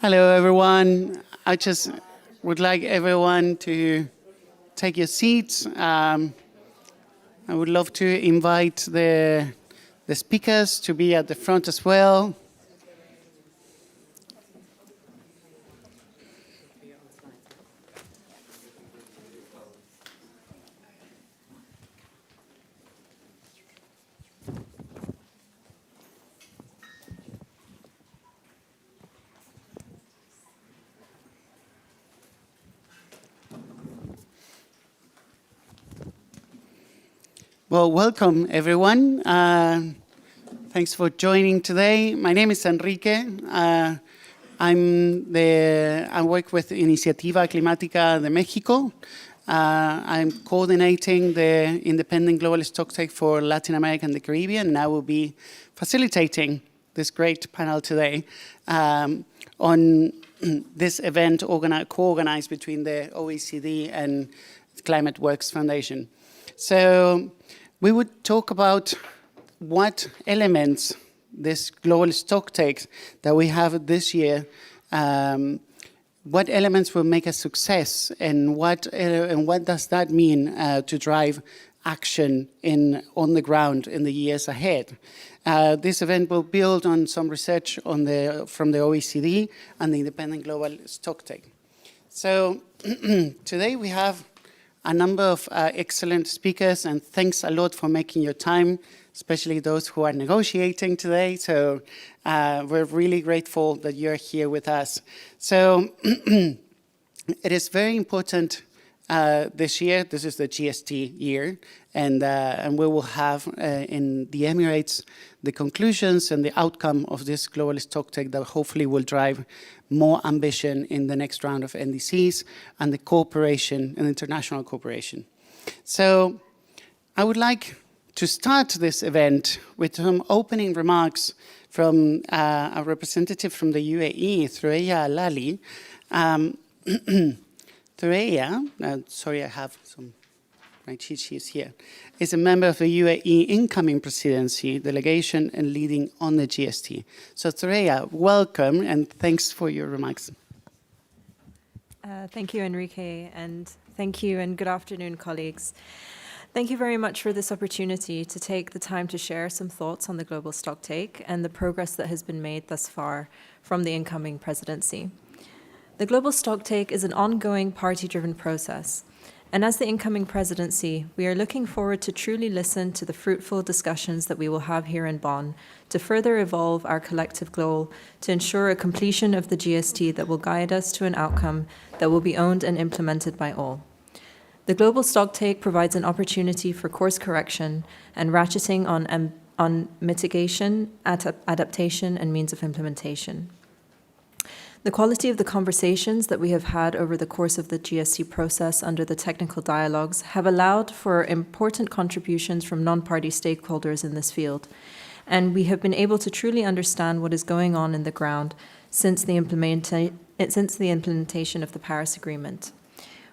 Hello, everyone. I just would like everyone to take your seats. I would love to invite the speakers to be at the front as well. Well, welcome everyone. Thanks for joining today. My name is Enrique. I work with Iniciativa Climática de México. I'm coordinating the Independent Global Stocktake for Latin America and the Caribbean, and I will be facilitating this great panel today on this event co-organized between the OECD and ClimateWorks Foundation. So we would talk about what elements this global stocktake that we have this year, what elements will make a success, and what does that mean to drive action on the ground in the years ahead. This event will build on some research from the OECD and the Independent Global Stocktake. So today we have a number of excellent speakers, and thanks a lot for making your time, especially those who are negotiating today. So we're really grateful that you're here with us. So it is very important this year. This is the GST year, and we will have in the Emirates the conclusions and the outcome of this global stocktake that hopefully will drive more ambition in the next round of NDCs and the cooperation and international cooperation. So I would like to start this event with some opening remarks from a representative from the UAE, Thureya Alali. Thureya, sorry, I have my cheat sheets here, is a member of the UAE incoming presidency delegation and leading on the GST. So Thureya, welcome and thanks for your remarks. Thank you, Enrique, and thank you and good afternoon, colleagues. Thank you very much for this opportunity to take the time to share some thoughts on the global stocktake and the progress that has been made thus far from the incoming presidency. The global stocktake is an ongoing party-driven process. And as the incoming presidency, we are looking forward to truly listen to the fruitful discussions that we will have here in Bonn to further evolve our collective goal to ensure a completion of the GST that will guide us to an outcome that will be owned and implemented by all. The global stocktake provides an opportunity for course correction and ratcheting on mitigation, adaptation, and means of implementation. The quality of the conversations that we have had over the course of the GST process under the technical dialogues have allowed for important contributions from non-party stakeholders in this field, and we have been able to truly understand what is going on in the ground since the implementation of the Paris Agreement.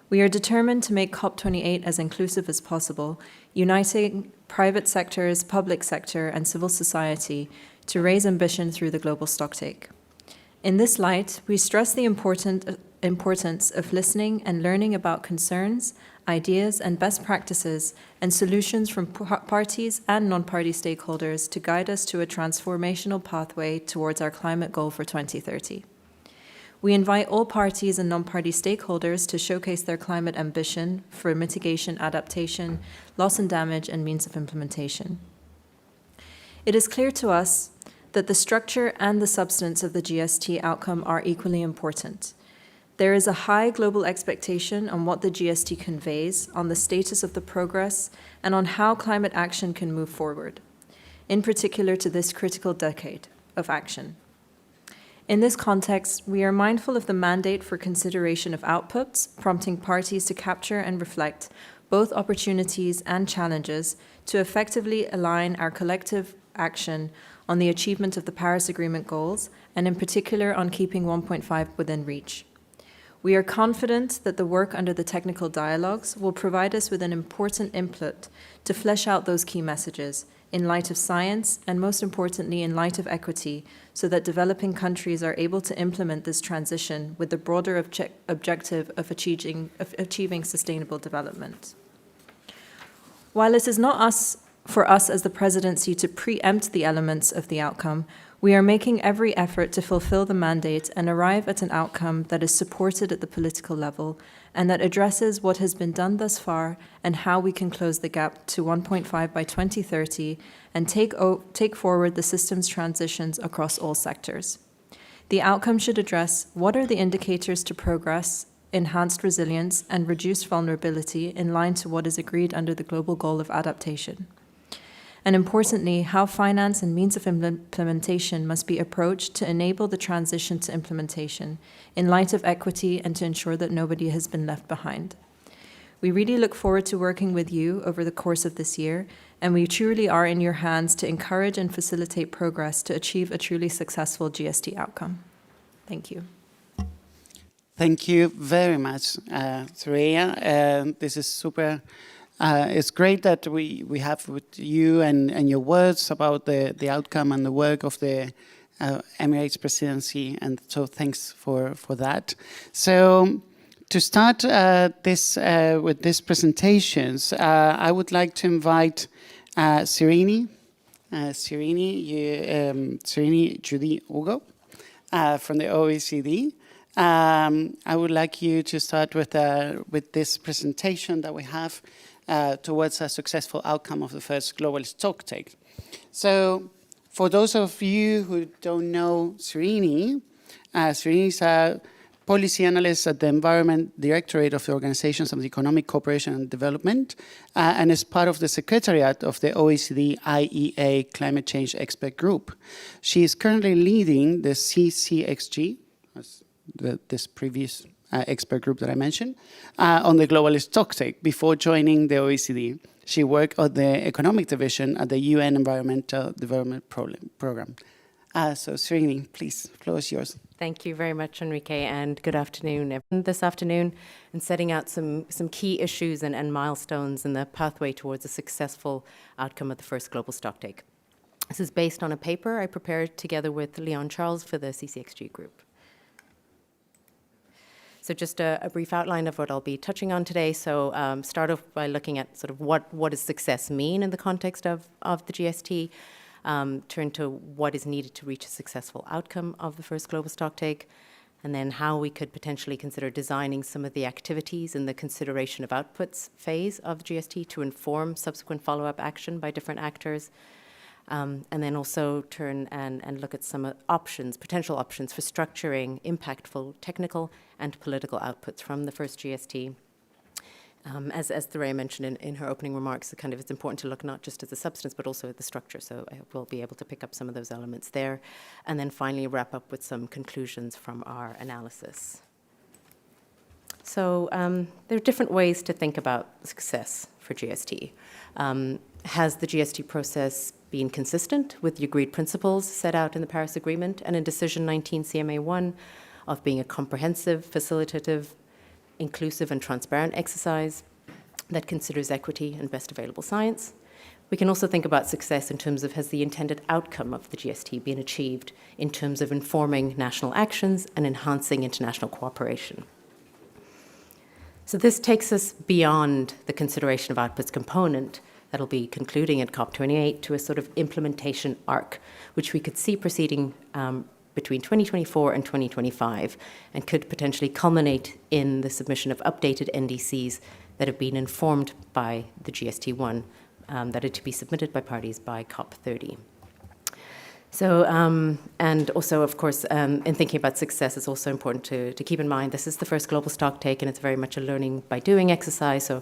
We are determined to make COP28 as inclusive as possible, uniting private sectors, public sector, and civil society to raise ambition through the global stocktake. In this light, we stress the importance of listening and learning about concerns, ideas, and best practices and solutions from parties and non-party stakeholders to guide us to a transformational pathway towards our climate goal for 2030. We invite all parties and non-party stakeholders to showcase their climate ambition for mitigation, adaptation, loss and damage, and means of implementation. It is clear to us that the structure and the substance of the GST outcome are equally important. There is a high global expectation on what the GST conveys, on the status of the progress, and on how climate action can move forward, in particular to this critical decade of action. In this context, we are mindful of the mandate for consideration of outputs, prompting parties to capture and reflect both opportunities and challenges to effectively align our collective action on the achievement of the Paris Agreement goals, and in particular on keeping 1.5 within reach. We are confident that the work under the technical dialogues will provide us with an important input to flesh out those key messages in light of science and, most importantly, in light of equity, so that developing countries are able to implement this transition with the broader objective of achieving sustainable development. While it is not for us as the presidency to preempt the elements of the outcome, we are making every effort to fulfill the mandate and arrive at an outcome that is supported at the political level and that addresses what has been done thus far and how we can close the gap to 1.5 by 2030 and take forward the system's transitions across all sectors. The outcome should address what are the indicators to progress, enhanced resilience, and reduced vulnerability in line to what is agreed under the global goal of adaptation. And importantly, how finance and means of implementation must be approached to enable the transition to implementation in light of equity and to ensure that nobody has been left behind. We really look forward to working with you over the course of this year, and we truly are in your hands to encourage and facilitate progress to achieve a truly successful GST outcome. Thank you. Thank you very much, Thureya. This is super. It's great that we have with you and your words about the outcome and the work of the Emirates presidency, and so thanks for that. So to start with these presentations, I would like to invite Sirini Jeudy-Hugo from the OECD. I would like you to start with this presentation that we have towards a successful outcome of the first global Stocktake. So for those of you who don't know Sirini, Sirini is a policy analyst at the Environment Directorate of the Organizations of Economic Cooperation and Development, and is part of the Secretariat of the OECD-IEA Climate Change Expert Group. She is currently leading the CCXG, this previous expert group that I mentioned, on the global Stocktake before joining the OECD. She worked on the economic division at the UN Environmental Development Program. So Sirini, please, the floor is yours. Thank you very much, Enrique, and good afternoon, everyone. This afternoon, and setting out some key issues and milestones in the pathway towards a successful outcome of the first global Stocktake. This is based on a paper I prepared together with Leon Charles for the CCXG group. So just a brief outline of what I'll be touching on today. So start off by looking at sort of what does success mean in the context of the GST, turn to what is needed to reach a successful outcome of the first global Stocktake, and then how we could potentially consider designing some of the activities in the consideration of outputs phase of the GST to inform subsequent follow-up action by different actors. And then also turn and look at some options, potential options for structuring impactful technical and political outputs from the first GST. As Thureya mentioned in her opening remarks, it's important to look not just at the substance, but also at the structure. So I hope we'll be able to pick up some of those elements there. And then finally wrap up with some conclusions from our analysis. So there are different ways to think about success for GST. Has the GST process been consistent with the agreed principles set out in the Paris Agreement and in Decision 19 CMA1 of being a comprehensive, facilitative, inclusive and transparent exercise that considers equity and best available science? We can also think about success in terms of has the intended outcome of the GST been achieved in terms of informing national actions and enhancing international cooperation. So this takes us beyond the consideration of outputs component that'll be concluding at COP28 to a sort of implementation arc, which we could see proceeding between 2024 and 2025 and could potentially culminate in the submission of updated NDCs that have been informed by the GST1 that are to be submitted by parties by COP30. So, and also, of course, in thinking about success, it's also important to keep in mind this is the first global Stocktake, and it's very much a learning by doing exercise, so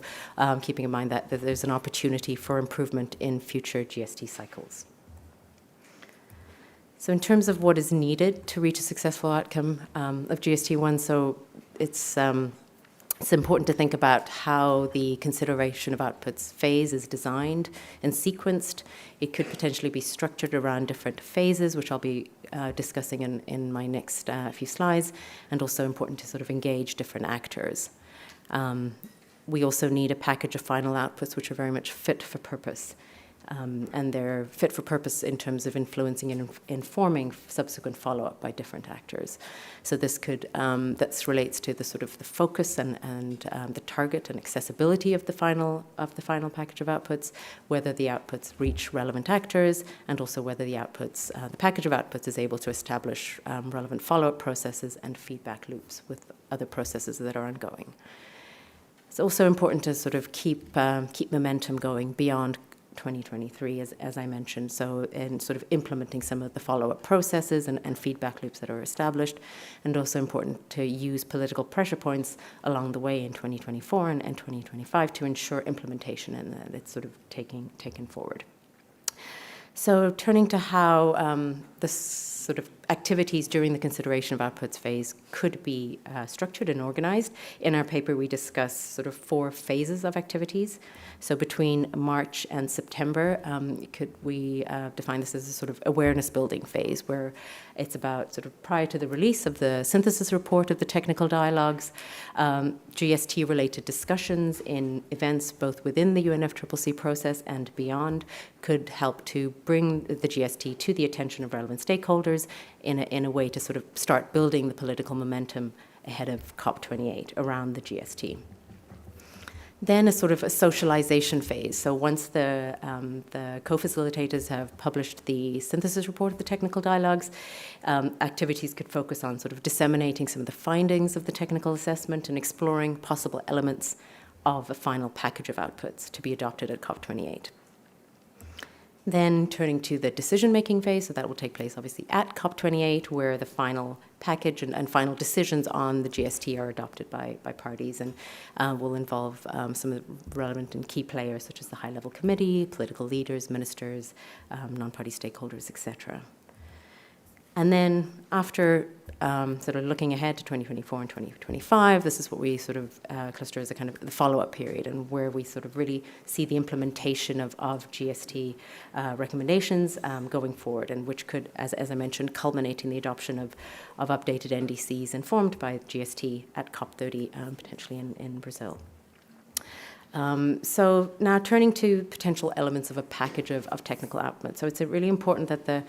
keeping in mind that there's an opportunity for improvement in future GST cycles. So in terms of what is needed to reach a successful outcome of GST1, so it's important to think about how the consideration of outputs phase is designed and sequenced. It could potentially be structured around different phases, which I'll be discussing in my next few slides, and also important to sort of engage different actors. We also need a package of final outputs which are very much fit for purpose. And they're fit for purpose in terms of influencing and informing subsequent follow-up by different actors. So this could, that relates to the sort of the focus and the target and accessibility of the final package of outputs, whether the outputs reach relevant actors, and also whether the outputs, the package of outputs is able to establish relevant follow-up processes and feedback loops with other processes that are ongoing. It's also important to sort of keep momentum going beyond 2023, as I mentioned, so in sort of implementing some of the follow-up processes and feedback loops that are established, and also important to use political pressure points along the way in 2024 and 2025 to ensure implementation and that it's sort of taken forward. So turning to how the sort of activities during the consideration of outputs phase could be structured and organized. In our paper, we discuss sort of 4 phases of activities. So between March and September, we define this as a sort of awareness building phase, where it's about sort of prior to the release of the synthesis report of the technical dialogues, GST-related discussions in events both within the UNFCCC process and beyond could help to bring the GST to the attention of relevant stakeholders in a way to sort of start building the political momentum ahead of COP28 around the GST. Then a sort of a socialization phase. So once the co-facilitators have published the synthesis report of the technical dialogues, activities could focus on sort of disseminating some of the findings of the technical assessment and exploring possible elements of a final package of outputs to be adopted at COP28. Then turning to the decision-making phase, so that will take place obviously at COP28, where the final package and final decisions on the GST are adopted by parties and will involve some of the relevant and key players such as the high-level committee, political leaders, ministers, non-party stakeholders, etc. And then after sort of looking ahead to 2024 and 2025, this is what we sort of cluster as a kind of the follow-up period, and where we sort of really see the implementation of GST recommendations going forward, and which could, as I mentioned, culminate in the adoption of updated NDCs informed by GST at COP30, potentially in Brazil. So now turning to potential elements of a package of technical outputs. So it's really important that the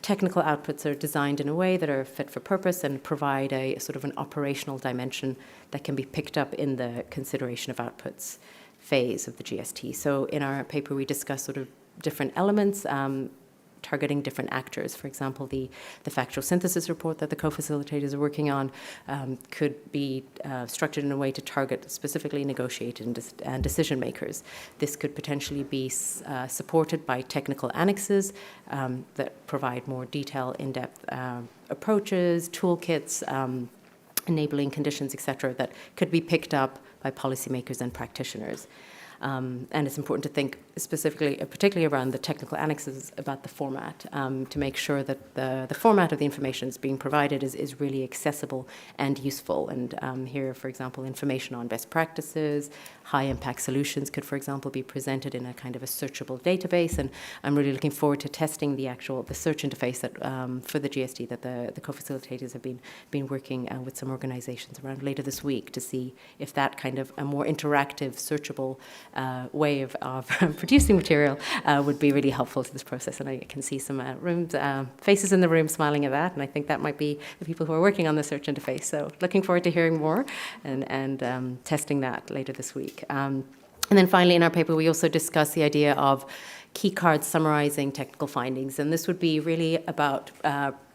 technical outputs are designed in a way that are fit for purpose and provide a sort of an operational dimension that can be picked up in the consideration of outputs phase of the GST. So in our paper, we discuss sort of different elements, targeting different actors. For example, the factual synthesis report that the co-facilitators are working on could be structured in a way to target specifically negotiated and decision makers. This could potentially be supported by technical annexes that provide more detailed, in-depth approaches, toolkits, enabling conditions, etc., that could be picked up by policymakers and practitioners. And it's important to think specifically, particularly around the technical annexes, about the format, to make sure that the format of the information that's being provided is really accessible and useful. And here, for example, information on best practices, high-impact solutions could, for example, be presented in a kind of a searchable database. And I'm really looking forward to testing the search interface that for the GST that the co-facilitators have been working with some organizations around later this week to see if that kind of a more interactive, searchable way of producing material would be really helpful to this process. And I can see some faces in the room smiling at that, and I think that might be the people who are working on the search interface. So looking forward to hearing more and testing that later this week. And then finally in our paper we also discuss the idea of key cards summarizing technical findings, and this would be really about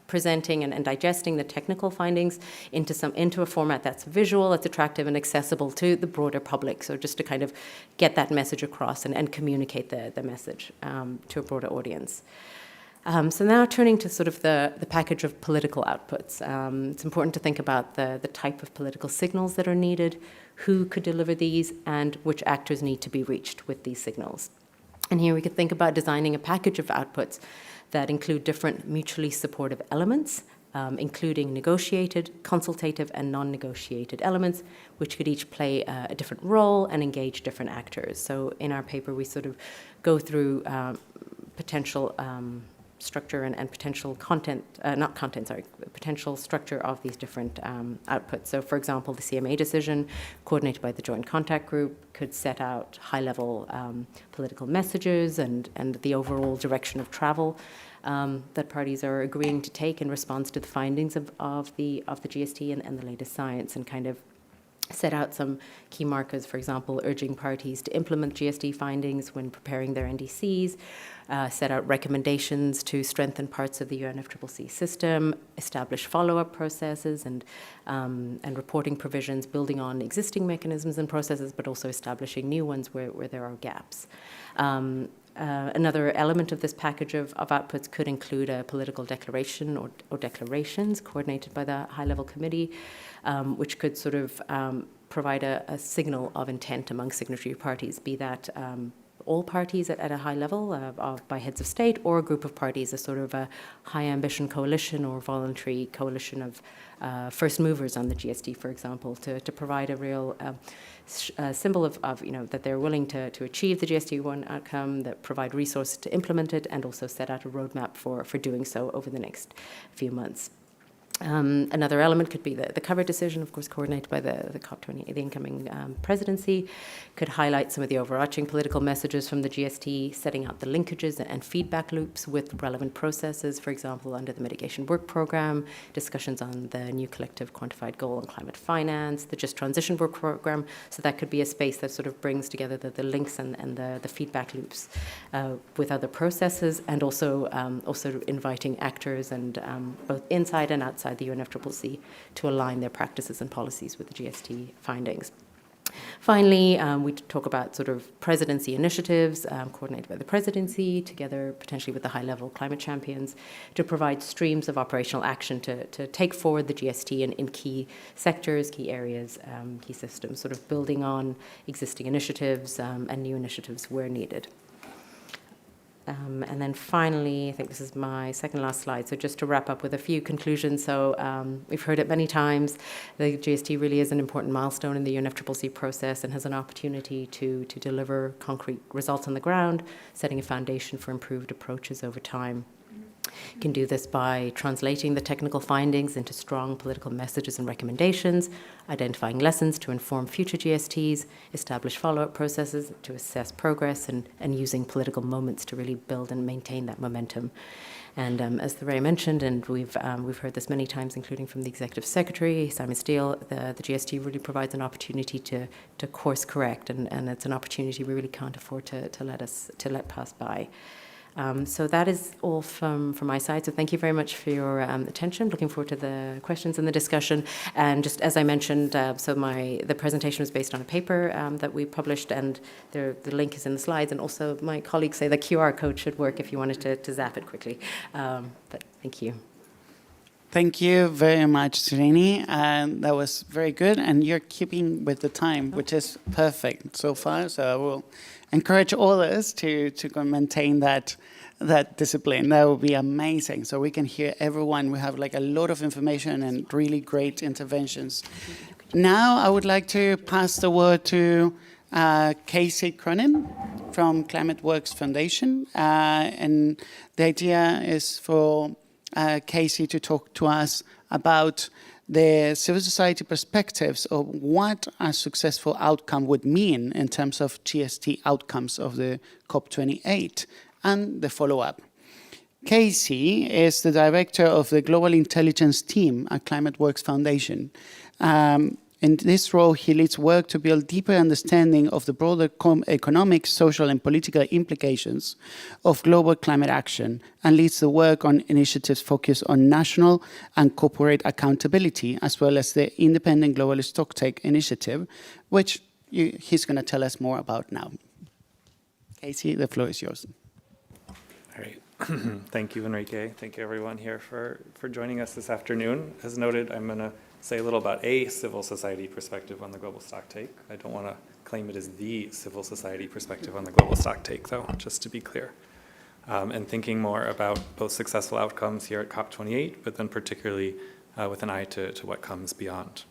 presenting and digesting the technical findings into a format that's visual, that's attractive and accessible to the broader public. So just to kind of get that message across and communicate the message to a broader audience. So now turning to sort of the package of political outputs. It's important to think about the type of political signals that are needed, who could deliver these, and which actors need to be reached with these signals. And here we could think about designing a package of outputs that include different mutually supportive elements, including negotiated, consultative, and non-negotiated elements, which could each play a different role and engage different actors. So in our paper, we sort of go through potential structure and potential potential structure of these different outputs. So, for example, the CMA decision, coordinated by the Joint Contact Group, could set out high-level political messages and the overall direction of travel that parties are agreeing to take in response to the findings of the GST and the latest science, and kind of set out some key markers, for example, urging parties to implement GST findings when preparing their NDCs, set out recommendations to strengthen parts of the UNFCCC system, establish follow-up processes and reporting provisions building on existing mechanisms and processes, but also establishing new ones where there are gaps. Another element of this package of outputs could include a political declaration or declarations coordinated by the high-level committee, which could sort of provide a signal of intent among signatory parties, be that all parties at a high level by heads of state, or a group of parties, a sort of a high ambition coalition or voluntary coalition of first movers on the GST, for example, to provide a real symbol of that they're willing to achieve the GST1 outcome, that provide resources to implement it, and also set out a roadmap for doing so over the next few months. Another element could be the cover decision, of course, coordinated by the COP28, the incoming presidency, could highlight some of the overarching political messages from the GST, setting out the linkages and feedback loops with relevant processes, for example, under the Mitigation Work Programme, discussions on the new collective quantified goal on climate finance, the Just Transition Work Programme. So that could be a space that sort of brings together the links and the feedback loops with other processes, and also inviting actors and both inside and outside the UNFCCC to align their practices and policies with the GST findings. Finally, we talk about sort of presidency initiatives coordinated by the presidency, together potentially with the high-level climate champions, to provide streams of operational action to take forward the GST in key sectors, key areas, key systems, sort of building on existing initiatives and new initiatives where needed. And then finally, I think this is my second last slide, so just to wrap up with a few conclusions. So we've heard it many times, the GST really is an important milestone in the UNFCCC process and has an opportunity to deliver concrete results on the ground, setting a foundation for improved approaches over time. You can do this by translating the technical findings into strong political messages and recommendations, identifying lessons to inform future GSTs, establish follow-up processes to assess progress, and using political moments to really build and maintain that momentum. And as Thureya mentioned, and we've heard this many times, including from the Executive Secretary, Simon Steele, the GST really provides an opportunity to course correct, and it's an opportunity we really can't afford to let pass by. So that is all from my side. So thank you very much for your attention. Looking forward to the questions and the discussion. And just as I mentioned, the presentation was based on a paper that we published, and the link is in the slides. And also my colleagues say the QR code should work if you wanted to zap it quickly. But thank you. Thank you very much, Sirini. That was very good, and you're keeping with the time, which is perfect so far. So I will encourage all of us to maintain that discipline. That would be amazing. So we can hear everyone. We have like a lot of information and really great interventions. Now I would like to pass the word to Casey Cronin from ClimateWorks Foundation, and the idea is for Casey to talk to us about the civil society perspectives of what a successful outcome would mean in terms of GST outcomes of the COP28 and the follow-up. Casey is the director of the Global Intelligence Team at ClimateWorks Foundation. In this role, he leads work to build deeper understanding of the broader economic, social, and political implications of global climate action, and leads the work on initiatives focused on national and corporate accountability, as well as the independent global Stocktake initiative, which he's going to tell us more about now. Casey, the floor is yours. All right. Thank you, Enrique. Thank you, everyone here for joining us this afternoon. As noted, I'm going to say a little about a civil society perspective on the global stocktake. I don't want to claim it as the civil society perspective on the global stocktake, though, just to be clear. And thinking more about both successful outcomes here at COP28, but then particularly with an eye to what comes beyond.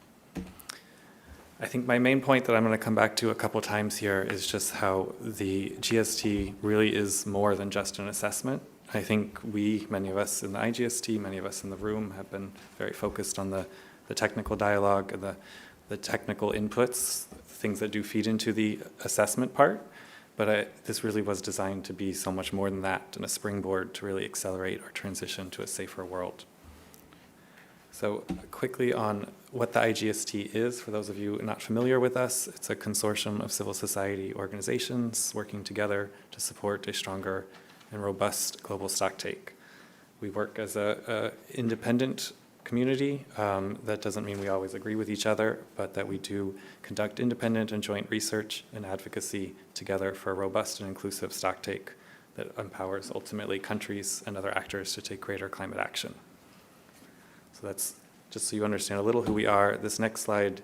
I think my main point that I'm going to come back to a couple times here is just how the GST really is more than just an assessment. I think many of us in the iGST, many of us in the room have been very focused on the technical dialogue and the technical inputs, things that do feed into the assessment part. But this really was designed to be so much more than that, and a springboard to really accelerate our transition to a safer world. So quickly on what the iGST is, for those of you not familiar with us, it's a consortium of civil society organizations working together to support a stronger and robust global stocktake. We work as an independent community. That doesn't mean we always agree with each other, but that we do conduct independent and joint research and advocacy together for a robust and inclusive stocktake that empowers ultimately countries and other actors to take greater climate action. So that's just so you understand a little who we are. This next slide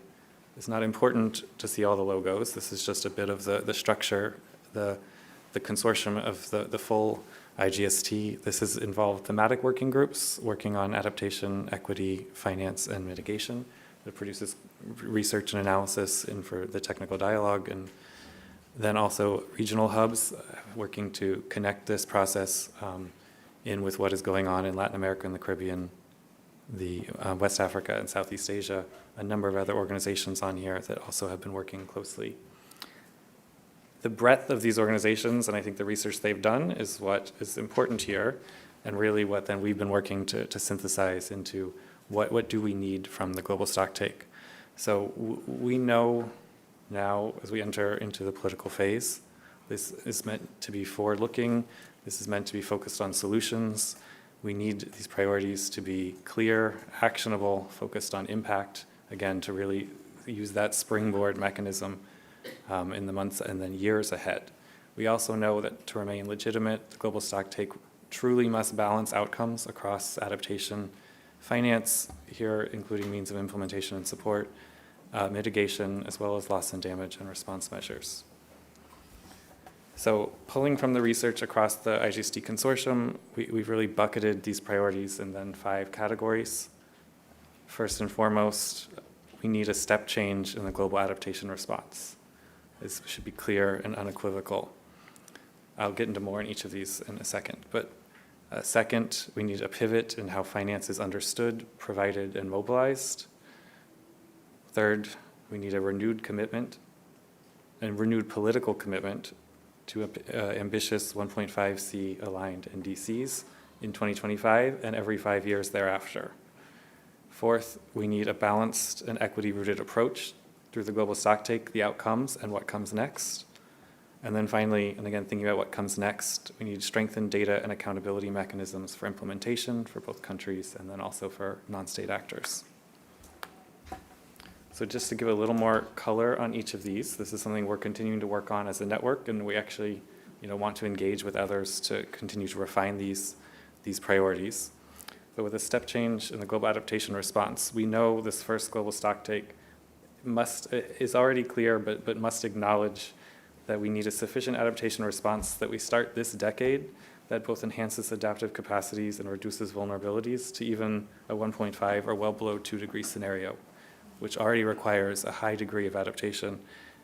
is not important to see all the logos. This is just a bit of the structure, the consortium of the full iGST. This has involved thematic working groups working on adaptation, equity, finance, and mitigation. It produces research and analysis and for the technical dialogue, and then also regional hubs working to connect this process in with what is going on in Latin America and the Caribbean, the West Africa and Southeast Asia, a number of other organizations on here that also have been working closely. The breadth of these organizations, and I think the research they've done, is what is important here, and really what then we've been working to synthesize into what do we need from the global stocktake. So we know now, as we enter into the political phase, this is meant to be forward-looking. This is meant to be focused on solutions. We need these priorities to be clear, actionable, focused on impact, again, to really use that springboard mechanism in the months and then years ahead. We also know that to remain legitimate, the global stocktake truly must balance outcomes across adaptation, finance, here including means of implementation and support, mitigation, as well as loss and damage and response measures. So pulling from the research across the iGST consortium, we've really bucketed these priorities in then 5 categories. First and foremost, we need a step change in the global adaptation response. This should be clear and unequivocal. I'll get into more in each of these in a second. But second, we need a pivot in how finance is understood, provided, and mobilized. Third, we need a renewed commitment and renewed political commitment to ambitious 1.5C aligned NDCs in 2025 and every 5 years thereafter. Fourth, we need a balanced and equity-rooted approach through the global stocktake, the outcomes, and what comes next. And then finally, and again, thinking about what comes next, we need strengthened data and accountability mechanisms for implementation for both countries and then also for non-state actors. So just to give a little more color on each of these, this is something we're continuing to work on as a network, and we actually want to engage with others to continue to refine these priorities. But with a step change in the global adaptation response, we know this first global stocktake is already clear, but must acknowledge that we need a sufficient adaptation response that we start this decade that both enhances adaptive capacities and reduces vulnerabilities to even a 1.5 or well below 2 degree scenario, which already requires a high degree of adaptation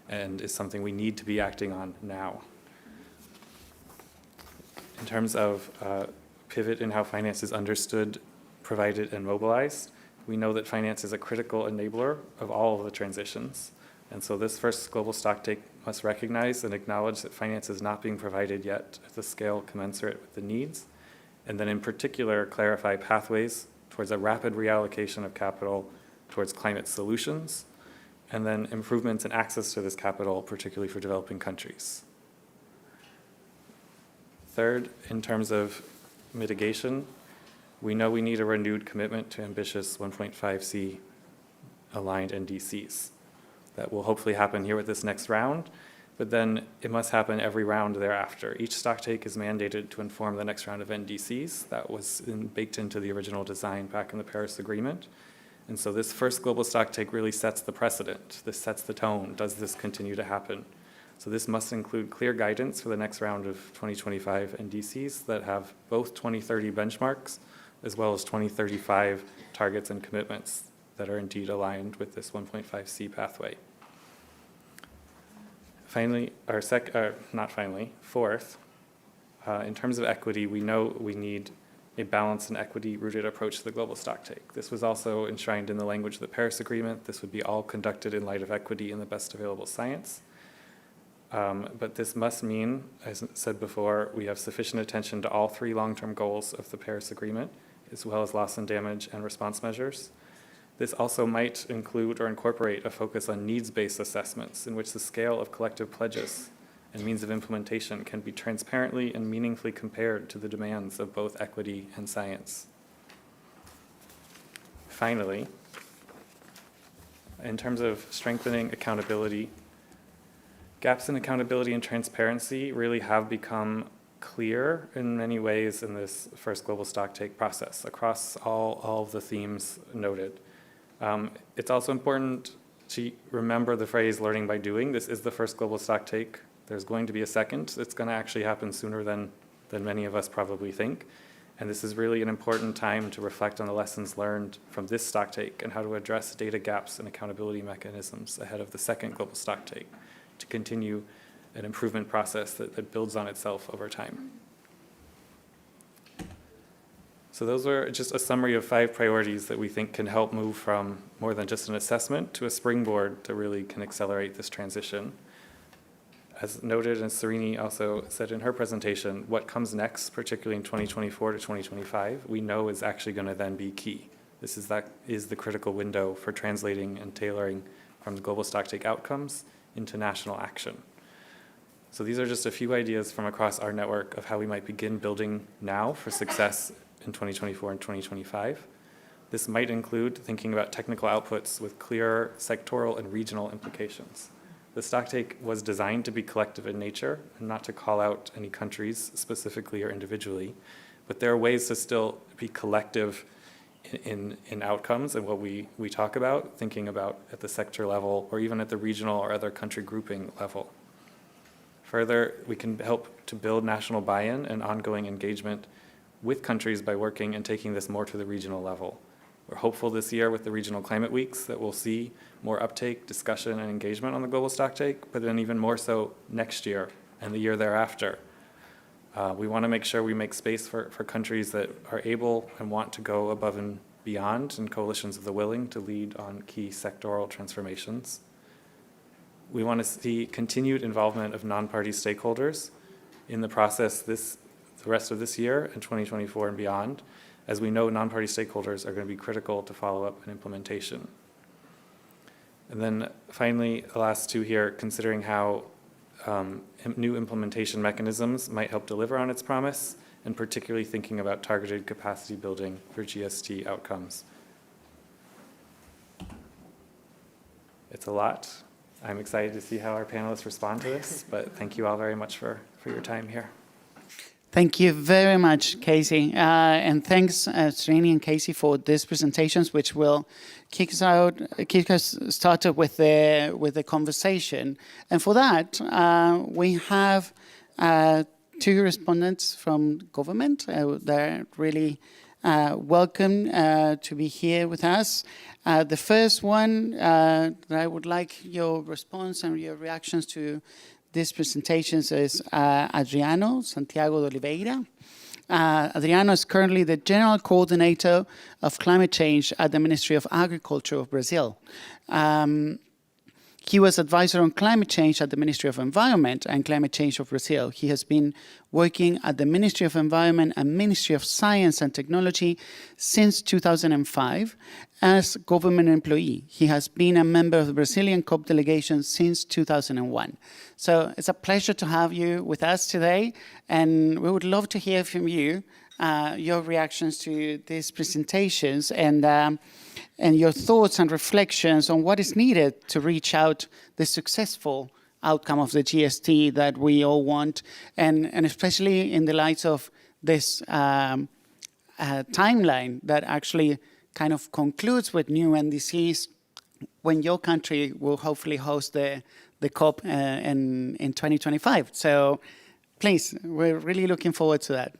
and is something we need to be acting on now. In terms of pivot in how finance is understood, provided, and mobilized, we know that finance is a critical enabler of all of the transitions. And so this first global stocktake must recognize and acknowledge that finance is not being provided yet at the scale commensurate with the needs, and then in particular clarify pathways towards a rapid reallocation of capital towards climate solutions, and then improvements in access to this capital, particularly for developing countries. Third, in terms of mitigation, we know we need a renewed commitment to ambitious 1.5C aligned NDCs. That will hopefully happen here with this next round, but then it must happen every round thereafter. Each stocktake is mandated to inform the next round of NDCs. That was baked into the original design back in the Paris Agreement. And so this first global stocktake really sets the precedent. This sets the tone. Does this continue to happen? So this must include clear guidance for the next round of 2025 NDCs that have both 2030 benchmarks as well as 2035 targets and commitments that are indeed aligned with this 1.5C pathway. Finally, fourth, In terms of equity, we know we need a balanced and equity-rooted approach to the global stocktake. This was also enshrined in the language of the Paris Agreement. This would be all conducted in light of equity and the best available science. But this must mean, as I said before, we have sufficient attention to all three long-term goals of the Paris Agreement, as well as loss and damage and response measures. This also might include or incorporate a focus on needs-based assessments in which the scale of collective pledges and means of implementation can be transparently and meaningfully compared to the demands of both equity and science. Finally, in terms of strengthening accountability, gaps in accountability and transparency really have become clear in many ways in this first global stocktake process across all of the themes noted. It's also important to remember the phrase learning by doing. This is the first global stocktake. There's going to be a second. It's going to actually happen sooner than many of us probably think. And this is really an important time to reflect on the lessons learned from this stocktake and how to address data gaps and accountability mechanisms ahead of the second global stocktake to continue an improvement process that builds on itself over time. So those were just a summary of 5 priorities that we think can help move from more than just an assessment to a springboard that really can accelerate this transition. As noted, and Sirini also said in her presentation, what comes next, particularly in 2024 to 2025, we know is actually going to then be key. This is the critical window for translating and tailoring from the global stocktake outcomes into national action. So these are just a few ideas from across our network of how we might begin building now for success in 2024 and 2025. This might include thinking about technical outputs with clear sectoral and regional implications. The stocktake was designed to be collective in nature and not to call out any countries specifically or individually, but there are ways to still be collective in outcomes and what we talk about, thinking about at the sector level or even at the regional or other country grouping level. Further, we can help to build national buy-in and ongoing engagement with countries by working and taking this more to the regional level. We're hopeful this year with the regional climate weeks that we'll see more uptake, discussion, and engagement on the global stocktake, but then even more so next year and the year thereafter. We want to make sure we make space for countries that are able and want to go above and beyond, and coalitions of the willing to lead on key sectoral transformations. We want to see continued involvement of non-party stakeholders in the process the rest of this year and 2024 and beyond, as we know non-party stakeholders are going to be critical to follow-up and implementation. And then finally, the last 2 here, considering how new implementation mechanisms might help deliver on its promise, and particularly thinking about targeted capacity building for GST outcomes. It's a lot. I'm excited to see how our panelists respond to this, but thank you all very much for your time here. Thank you very much, Casey. And thanks, Sirini and Casey, for these presentations, which will kick us started with the conversation. And for that, we have 2 respondents from government. They're really welcome to be here with us. The first one, that I would like your response and your reactions to these presentations is Adriano Santhiago de Oliveira. Adriano is currently the General Coordinator of Climate Change at the Ministry of Agriculture of Brazil. He was advisor on climate change at the Ministry of Environment and Climate Change of Brazil. He has been working at the Ministry of Environment and Ministry of Science and Technology since 2005 as government employee. He has been a member of the Brazilian COP delegation since 2001. So it's a pleasure to have you with us today, and we would love to hear from you, your reactions to these presentations, and your thoughts and reflections on what is needed to reach out the successful outcome of the GST that we all want, and especially in the light of this timeline that actually kind of concludes with new NDCs when your country will hopefully host the COP in 2025. So please, we're really looking forward to that.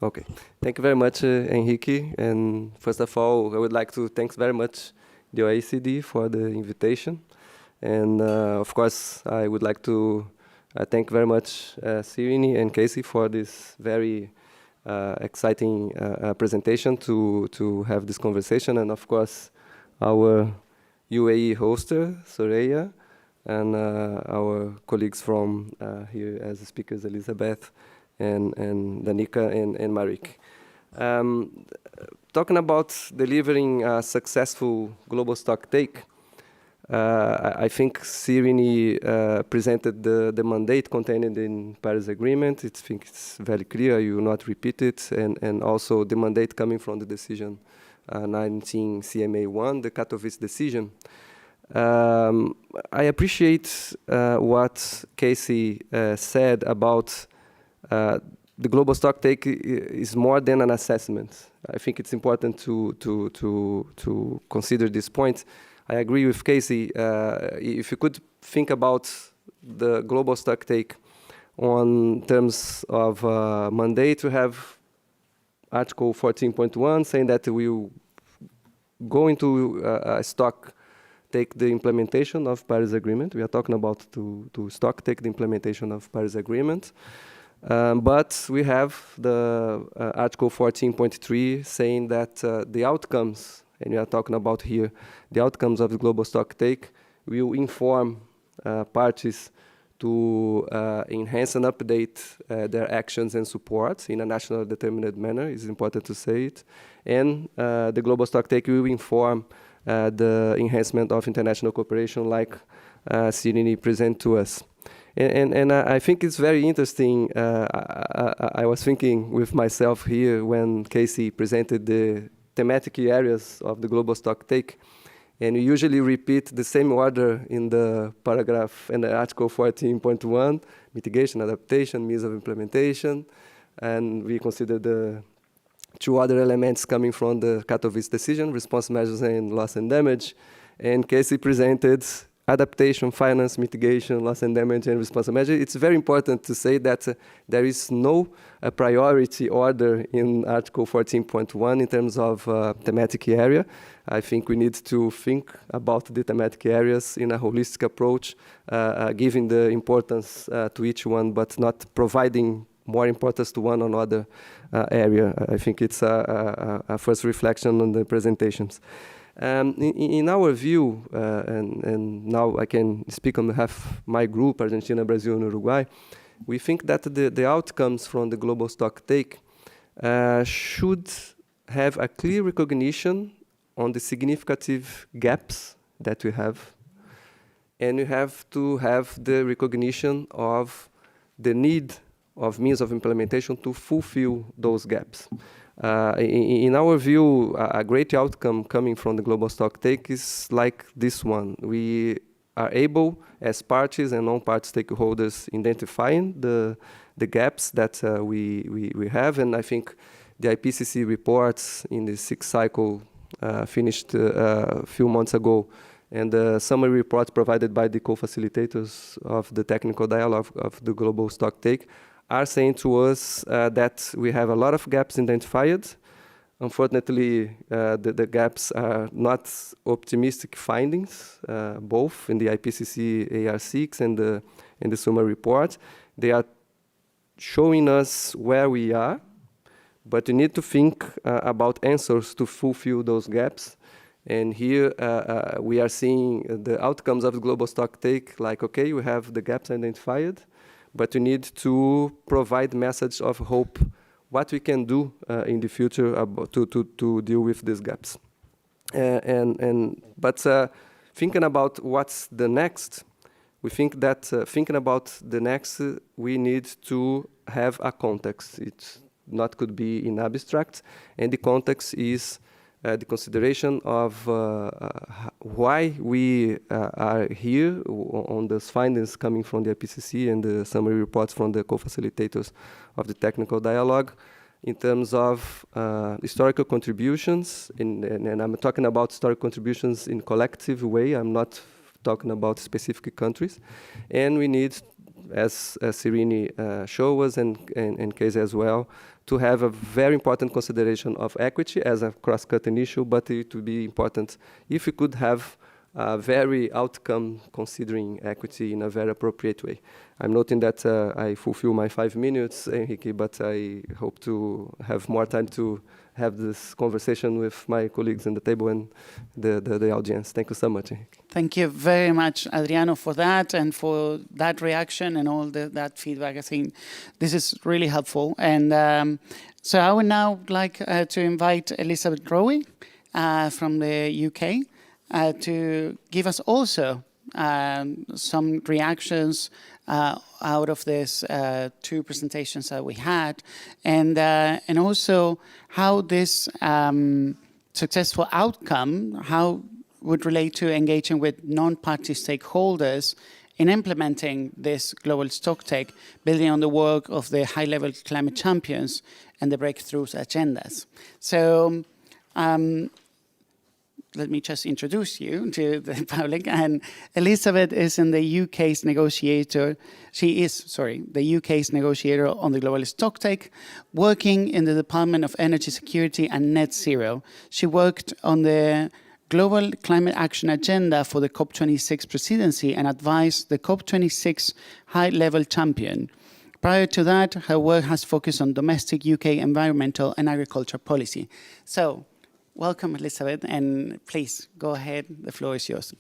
Okay, thank you very much, Enrique. And first of all, I would like to thank very much the OECD for the invitation. And of course, I would like to I thank very much Sirini and Casey for this very exciting presentation to have this conversation, and of course our UAE hoster, Thureya, and our colleagues from here as speakers, Elizabeth and Danica and Maryke. Talking about delivering a successful global stocktake, I think Sirini presented the mandate contained in Paris Agreement. I think it's very clear, you will not repeat it, and also the mandate coming from the decision 19 CMA1, the Katowice decision. I appreciate what Casey said about the global stocktake is more than an assessment. I think it's important to consider this point. I agree with Casey. If you could think about the global stocktake on terms of mandate, to have Article 14.1 saying that we will go into a stock take the implementation of Paris Agreement. We are talking about to stock take the implementation of Paris Agreement. But we have the Article 14.3 saying that the outcomes, and we are talking about here, the outcomes of the global stocktake will inform parties to enhance and update their actions and support in a national determined manner. It's important to say it. And the global stocktake will inform the enhancement of international cooperation like Sirini presented to us. And I think it's very interesting. I was thinking with myself here when Casey presented the thematic areas of the global stocktake, and we usually repeat the same order in the paragraph in the Article 14.1, mitigation, adaptation, means of implementation, and we consider the two other elements coming from the Katowice decision, response measures and loss and damage, and Casey presented adaptation, finance, mitigation, loss and damage, and response measure. It's very important to say that there is no priority order in Article 14.1 in terms of thematic area. I think we need to think about the thematic areas in a holistic approach, giving the importance to each one, but not providing more importance to one or another area. I think it's a first reflection on the presentations. In our view, and now I can speak on behalf of my group, Argentina, Brazil, and Uruguay, we think that the outcomes from the global stocktake should have a clear recognition on the significant gaps that we have, and we have to have the recognition of the need of means of implementation to fulfill those gaps. In our view, a great outcome coming from the global stocktake is like this one. We are able, as parties and non-party stakeholders, identifying the gaps that we have, and I think the IPCC reports in the sixth cycle finished a few months ago, and the summary report provided by the co-facilitators of the technical dialogue of the global stocktake are saying to us that we have a lot of gaps identified. Unfortunately, the gaps are not optimistic findings, both in the IPCC AR6 and the summary report. They are showing us where we are, but we need to think about answers to fulfill those gaps. And here we are seeing the outcomes of the global stocktake, like, okay, we have the gaps identified, but we need to provide message of hope, what we can do in the future to deal with these gaps. But thinking about what's the next, we think that thinking about the next, we need to have a context. It not could be in abstract, and the context is the consideration of why we are here on those findings coming from the IPCC and the summary reports from the co-facilitators of the technical dialogue in terms of historical contributions, and I'm talking about historical contributions in collective way. I'm not talking about specific countries. And we need, as Sirini showed us and Casey as well, to have a very important consideration of equity as a cross-cutting issue, but it would be important if we could have very outcome considering equity in a very appropriate way. I'm noting that I fulfill my 5 minutes, Enrique, but I hope to have more time to have this conversation with my colleagues in the table and the audience. Thank you so much, Enrique. Thank you very much, Adriano, for that and for that reaction and all that feedback. I think this is really helpful. And so I would now like to invite Elizabeth Rowe from the UK to give us also some reactions out of these 2 presentations that we had, and also how this successful outcome, how would relate to engaging with non-party stakeholders in implementing this global stocktake, building on the work of the high-level climate champions and the breakthroughs agendas. So let me just introduce you to the public. And Elizabeth is in the UK's negotiator. She is, the UK's negotiator on the global stocktake, working in the Department of Energy Security and Net Zero. She worked on the Global Climate Action Agenda for the COP26 presidency and advised the COP26 high-level champion. Prior to that, her work has focused on domestic UK environmental and agriculture policy. So, welcome, Elizabeth, and please go ahead. The floor is yours.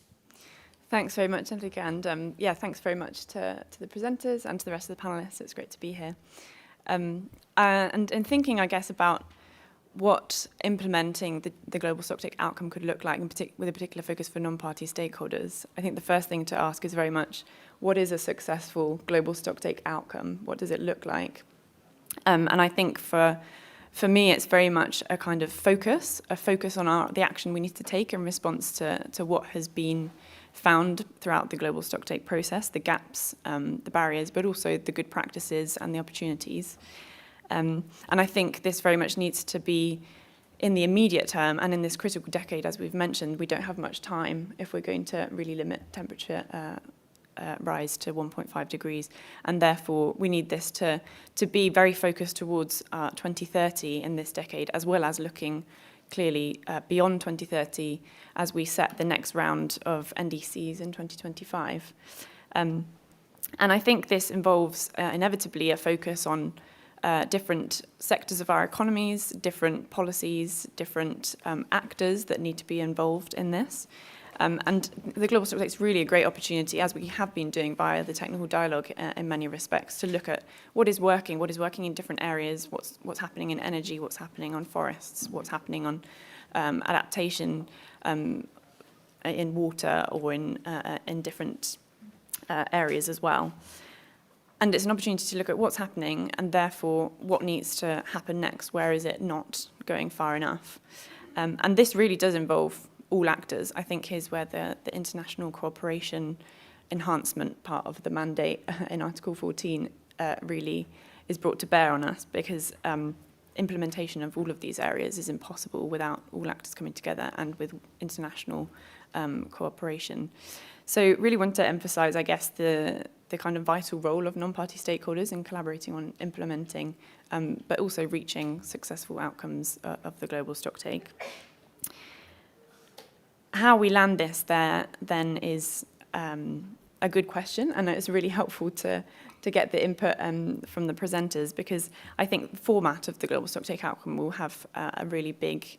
Thanks very much, Enrique, and yeah, thanks very much to the presenters and to the rest of the panelists. It's great to be here. And in thinking, I guess, about what implementing the global stocktake outcome could look like, with a particular focus for non-party stakeholders, I think the first thing to ask is very much, what is a successful global stocktake outcome? What does it look like? And I think for me, it's very much a kind of focus on the action we need to take in response to what has been found throughout the global stocktake process, the gaps, the barriers, but also the good practices and the opportunities. And I think this very much needs to be in the immediate term, and in this critical decade, as we've mentioned, we don't have much time if we're going to really limit temperature rise to 1.5 degrees, and therefore we need this to be very focused towards 2030 in this decade, as well as looking clearly beyond 2030 as we set the next round of NDCs in 2025. And I think this involves inevitably a focus on different sectors of our economies, different policies, different actors that need to be involved in this. And the Global Stocktake is really a great opportunity, as we have been doing via the technical dialogue in many respects, to look at what is working in different areas, what's happening in energy, what's happening on forests, what's happening on adaptation in water or in different areas as well. And it's an opportunity to look at what's happening and therefore what needs to happen next. Where is it not going far enough? And this really does involve all actors. I think here's where the international cooperation enhancement part of the mandate in Article 14 really is brought to bear on us, because implementation of all of these areas is impossible without all actors coming together and with international cooperation. So really want to emphasize, I guess, the kind of vital role of non-party stakeholders in collaborating on implementing, but also reaching successful outcomes of the global stocktake. How we land this there then is a good question, and it's really helpful to get the input from the presenters, because I think the format of the global stocktake outcome will have a really big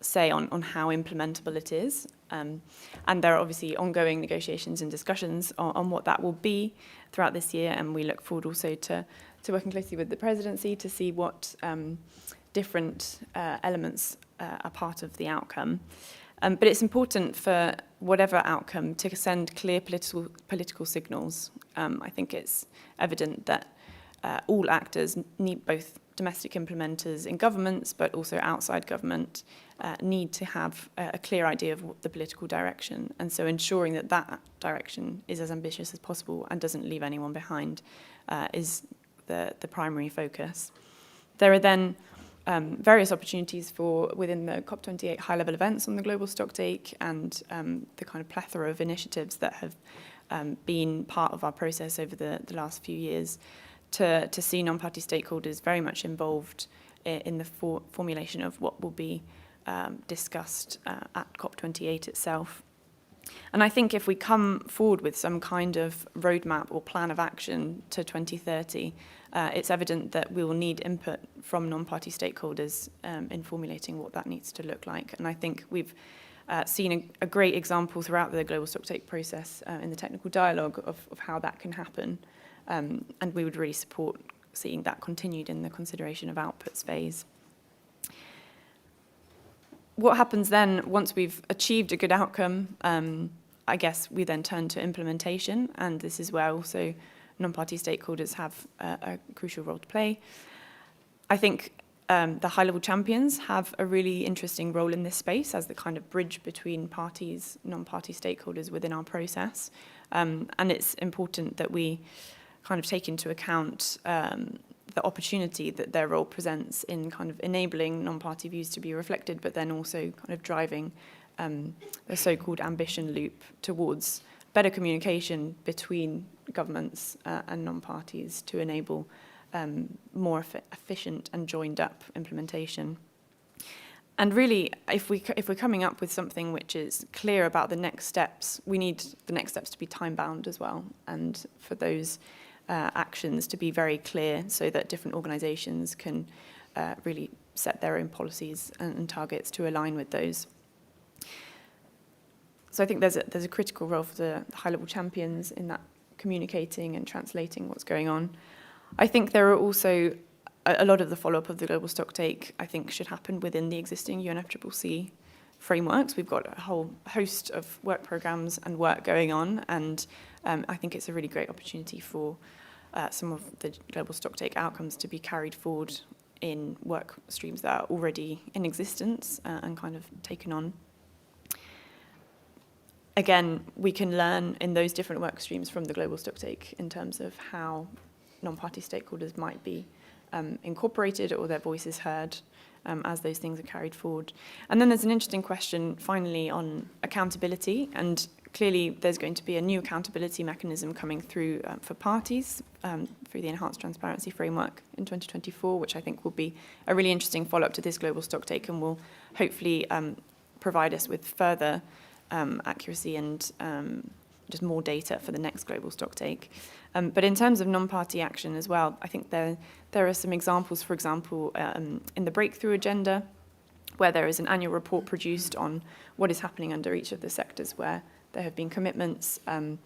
say on how implementable it is. And there are obviously ongoing negotiations and discussions on what that will be throughout this year, and we look forward also to working closely with the presidency to see what different elements are part of the outcome. But it's important for whatever outcome to send clear political signals. I think it's evident that all actors need, both domestic implementers in governments, but also outside government, need to have a clear idea of the political direction. And so ensuring that that direction is as ambitious as possible and doesn't leave anyone behind is the primary focus. There are then various opportunities within the COP28 high-level events on the global stocktake, and the kind of plethora of initiatives that have been part of our process over the last few years to see non-party stakeholders very much involved in the formulation of what will be discussed at COP28 itself. And I think if we come forward with some kind of roadmap or plan of action to 2030, it's evident that we will need input from non-party stakeholders in formulating what that needs to look like. And I think we've seen a great example throughout the global stocktake process in the technical dialogue of how that can happen. And we would really support seeing that continued in the consideration of outputs phase. What happens then, once we've achieved a good outcome, I guess we then turn to implementation, and this is where also non-party stakeholders have a crucial role to play. I think the high-level champions have a really interesting role in this space as the kind of bridge between parties, non-party stakeholders within our process. And it's important that we kind of take into account the opportunity that their role presents in kind of enabling non-party views to be reflected, but then also kind of driving the so-called ambition loop towards better communication between governments and non-parties to enable more efficient and joined-up implementation. And really, if we're coming up with something which is clear about the next steps, we need the next steps to be time-bound as well, and for those actions to be very clear so that different organisations can really set their own policies and targets to align with those. So I think there's a critical role for the high-level champions in that communicating and translating what's going on. I think there are also a lot of the follow-up of the global stocktake, I think, should happen within the existing UNFCCC frameworks. We've got a whole host of work programs and work going on, and I think it's a really great opportunity for some of the global stocktake outcomes to be carried forward in work streams that are already in existence and kind of taken on. Again, we can learn in those different work streams from the global stocktake in terms of how non-party stakeholders might be incorporated or their voices heard as those things are carried forward. And then there's an interesting question, finally, on accountability. And clearly, there's going to be a new accountability mechanism coming through for parties through the Enhanced Transparency Framework in 2024, which I think will be a really interesting follow-up to this global stocktake and will hopefully provide us with further accuracy and just more data for the next global stocktake. But in terms of non-party action as well, I think there are some examples, for example, in the Breakthrough Agenda, where there is an annual report produced on what is happening under each of the sectors where there have been commitments, and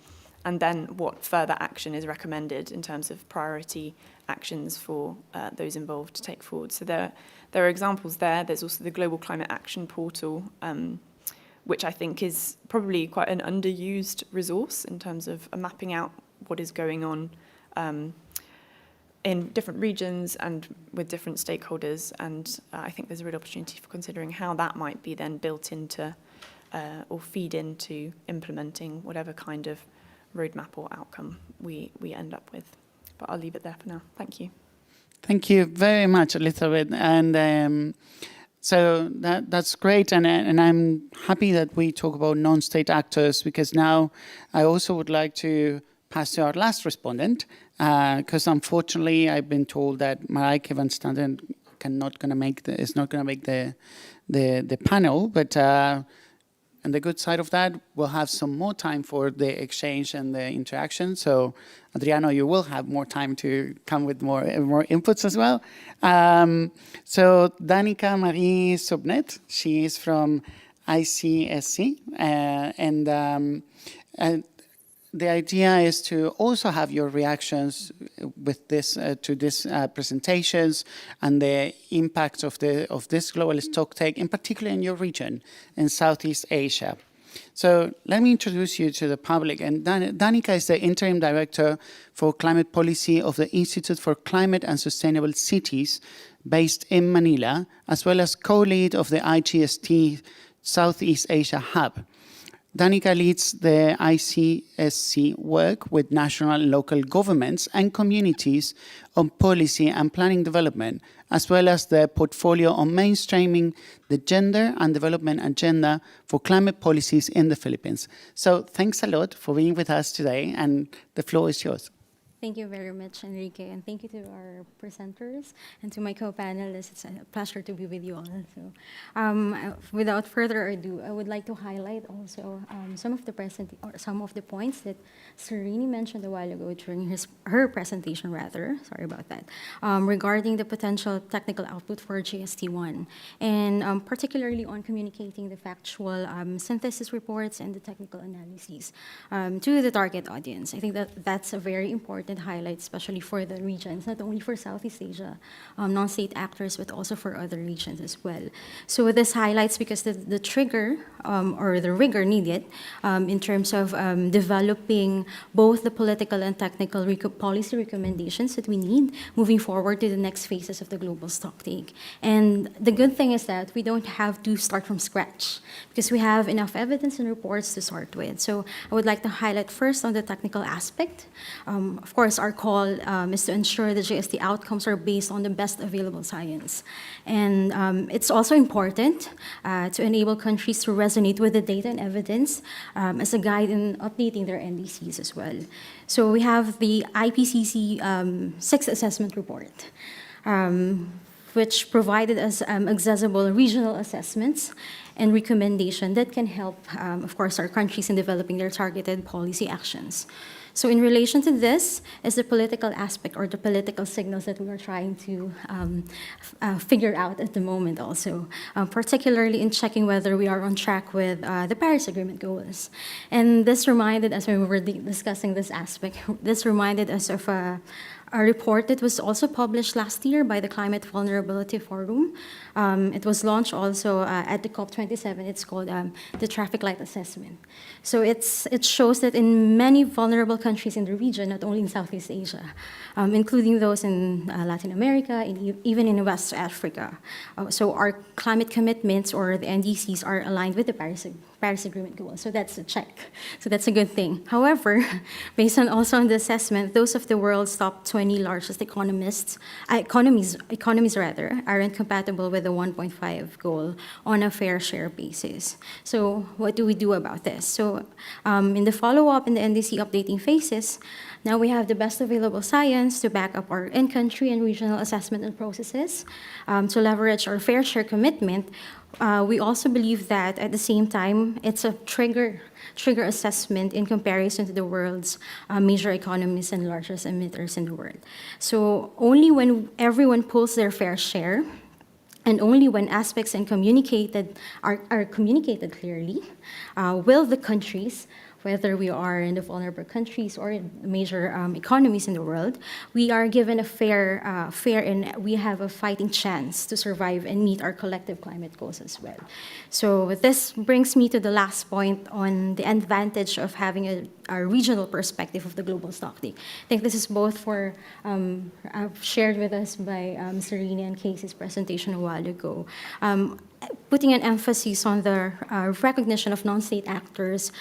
then what further action is recommended in terms of priority actions for those involved to take forward. So there are examples there. There's also the Global Climate Action Portal, which I think is probably quite an underused resource in terms of mapping out what is going on in different regions and with different stakeholders. And I think there's a real opportunity for considering how that might be then built into or feed into implementing whatever kind of roadmap or outcome we end up with. But I'll leave it there for now. Thank you. Thank you very much, Elizabeth. And so that's great, and I'm happy that we talk about non-state actors, because now I also would like to pass to our last respondent, because unfortunately I've been told that Maryke van Staden is not going to make the panel, but and the good side of that, we'll have some more time for the exchange and the interaction. So, Adriano, you will have more time to come with more inputs as well. So, Danica Marie Supnet, she is from ICSC, and the idea is to also have your reactions with this to this presentations and the impacts of this global stocktake, in particular in your region, in Southeast Asia. So let me introduce you to the public. And Danica is the Interim Director for Climate Policy of the Institute for Climate and Sustainable Cities, based in Manila, as well as co-lead of the iGST Southeast Asia Hub. Danica leads the ICSC work with national and local governments and communities on policy and planning development, as well as the portfolio on mainstreaming the gender and development agenda for climate policies in the Philippines. So thanks a lot for being with us today, and the floor is yours. Thank you very much, Enrique, and thank you to our presenters and to my co-panelists. It's a pleasure to be with you all. So, without further ado, I would like to highlight also some of the points that Sirini mentioned a while ago during her presentation, rather. Sorry about that. Regarding the potential technical output for GST1, and particularly on communicating the factual synthesis reports and the technical analyses to the target audience. I think that that's a very important highlight, especially for the regions, not only for Southeast Asia, non-state actors, but also for other regions as well. So this highlights because the trigger or the rigor needed in terms of developing both the political and technical policy recommendations that we need moving forward to the next phases of the global stocktake. And the good thing is that we don't have to start from scratch because we have enough evidence and reports to start with. So I would like to highlight first on the technical aspect. Of course, our call is to ensure the GST outcomes are based on the best available science. And it's also important to enable countries to resonate with the data and evidence as a guide in updating their NDCs as well. So we have the IPCC 6th assessment report, which provided us accessible regional assessments and recommendation that can help, of course, our countries in developing their targeted policy actions. So in relation to this is the political aspect or the political signals that we are trying to figure out at the moment also, particularly in checking whether we are on track with the Paris Agreement goals. And this reminded us, when we were discussing this aspect, this reminded us of a report that was also published last year by the Climate Vulnerability Forum. It was launched also at the COP27. It's called the Traffic Light Assessment. So it shows that in many vulnerable countries in the region, not only in Southeast Asia, including those in Latin America and even in West Africa. So our climate commitments or the NDCs are aligned with the Paris Agreement goals. So that's a check. So that's a good thing. However, based on also on the assessment, those of the world's top 20 largest economies aren't compatible with the 1.5 goal on a fair share basis. So what do we do about this? So in the follow-up in the NDC updating phases, now we have the best available science to back up our in-country and regional assessment and processes to leverage our fair share commitment. We also believe that at the same time, it's a trigger assessment in comparison to the world's major economies and largest emitters in the world. So only when everyone pulls their fair share, and only when aspects and are communicated clearly, will the countries, whether we are in the vulnerable countries or in major economies in the world, we are given a fair and we have a fighting chance to survive and meet our collective climate goals as well. So this brings me to the last point on the advantage of having a regional perspective of the global stocktake. I think this is both shared with us by Sirini and Casey's presentation a while ago. Putting an emphasis on the recognition of non-state actors,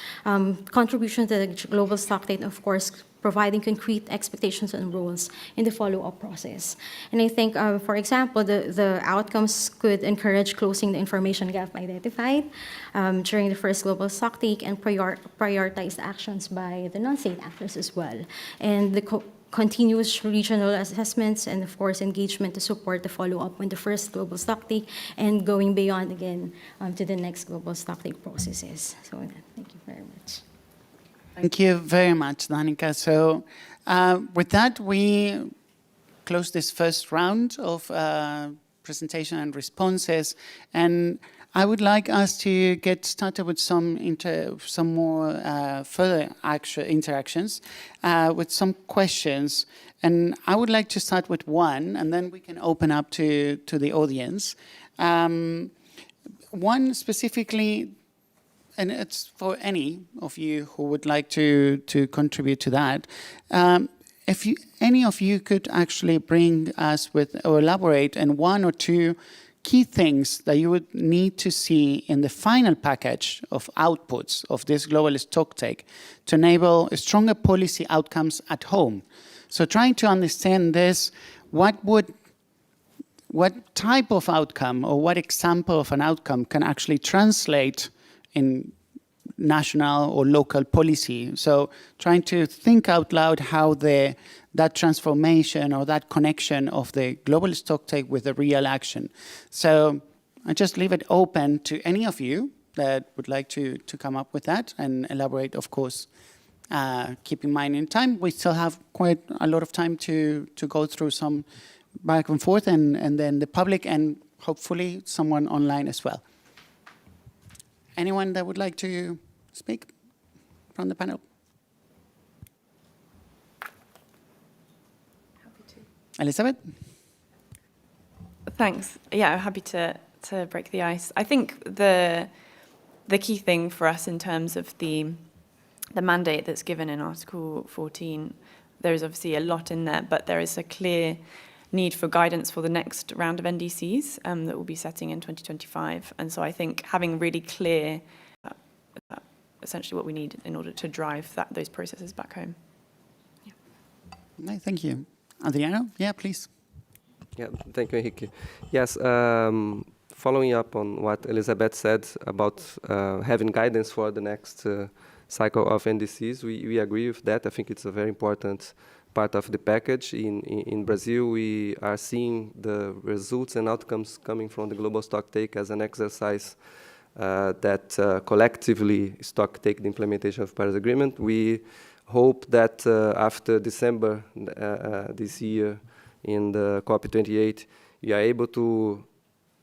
contribution to the global stocktake, of course, providing concrete expectations and roles in the follow-up process. And I think, for example, the outcomes could encourage closing the information gap identified during the first global stocktake and prioritized actions by the non-state actors as well. And the continuous regional assessments and, of course, engagement to support the follow-up on the first global stocktake and going beyond again to the next global stocktake processes. So thank you very much. Thank you very much, Danica. So with that, we close this first round of presentation and responses. And I would like us to get started with some more further interactions with some questions. And I would like to start with one, and then we can open up to the audience. One specifically, and it's for any of you who would like to contribute to that. If any of you could actually bring us with or elaborate on one or two key things that you would need to see in the final package of outputs of this global stocktake to enable stronger policy outcomes at home. So trying to understand this, what type of outcome or what example of an outcome can actually translate in national or local policy. So trying to think out loud how the that transformation or that connection of the global stocktake with the real action. So I just leave it open to any of you that would like to come up with that and elaborate, of course. Keep in mind in time, we still have quite a lot of time to go through some back and forth, and then the public and hopefully someone online as well. Anyone that would like to speak from the panel? Happy to. Elizabeth? Thanks. Yeah, I'm happy to break the ice. I think the key thing for us in terms of the mandate that's given in Article 14, there is obviously a lot in there, but there is a clear need for guidance for the next round of NDCs that we'll be setting in 2025. And so I think having really clear essentially what we need in order to drive those processes back home. Yeah. No, thank you. Adriano? Yeah, please. Yeah, thank you, Enrique. Yes, following up on what Elizabeth said about having guidance for the next cycle of NDCs, we agree with that. I think it's a very important part of the package. In Brazil, we are seeing the results and outcomes coming from the global stocktake as an exercise that collectively stocktake the implementation of Paris Agreement. We hope that after December this year in the COP28, we are able to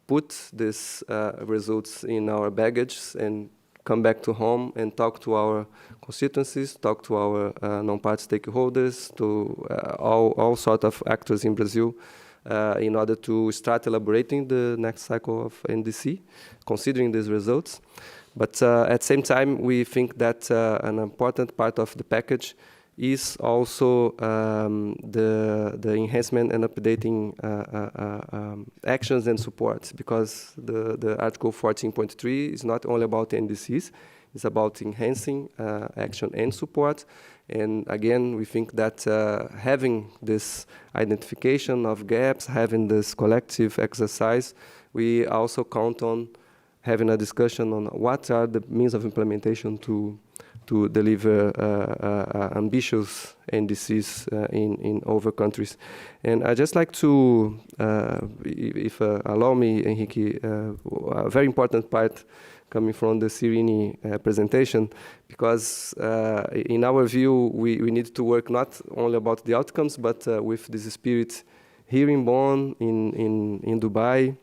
put these results in our baggage and come back to home and talk to our constituencies, talk to our non-party stakeholders, to all sorts of actors in Brazil in order to start elaborating the next cycle of NDC, considering these results. But at the same time, we think that an important part of the package is also the enhancement and updating actions and supports, because the Article 14.3 is not only about NDCs, it's about enhancing action and support. And again, we think that having this identification of gaps, having this collective exercise, we also count on having a discussion on what are the means of implementation to deliver ambitious NDCs in over countries. And I just like to, if allow me, Enrique, a very important part coming from the Sirini presentation, because in our view, we need to work not only about the outcomes, but with this spirit here in Bonn, in Dubai,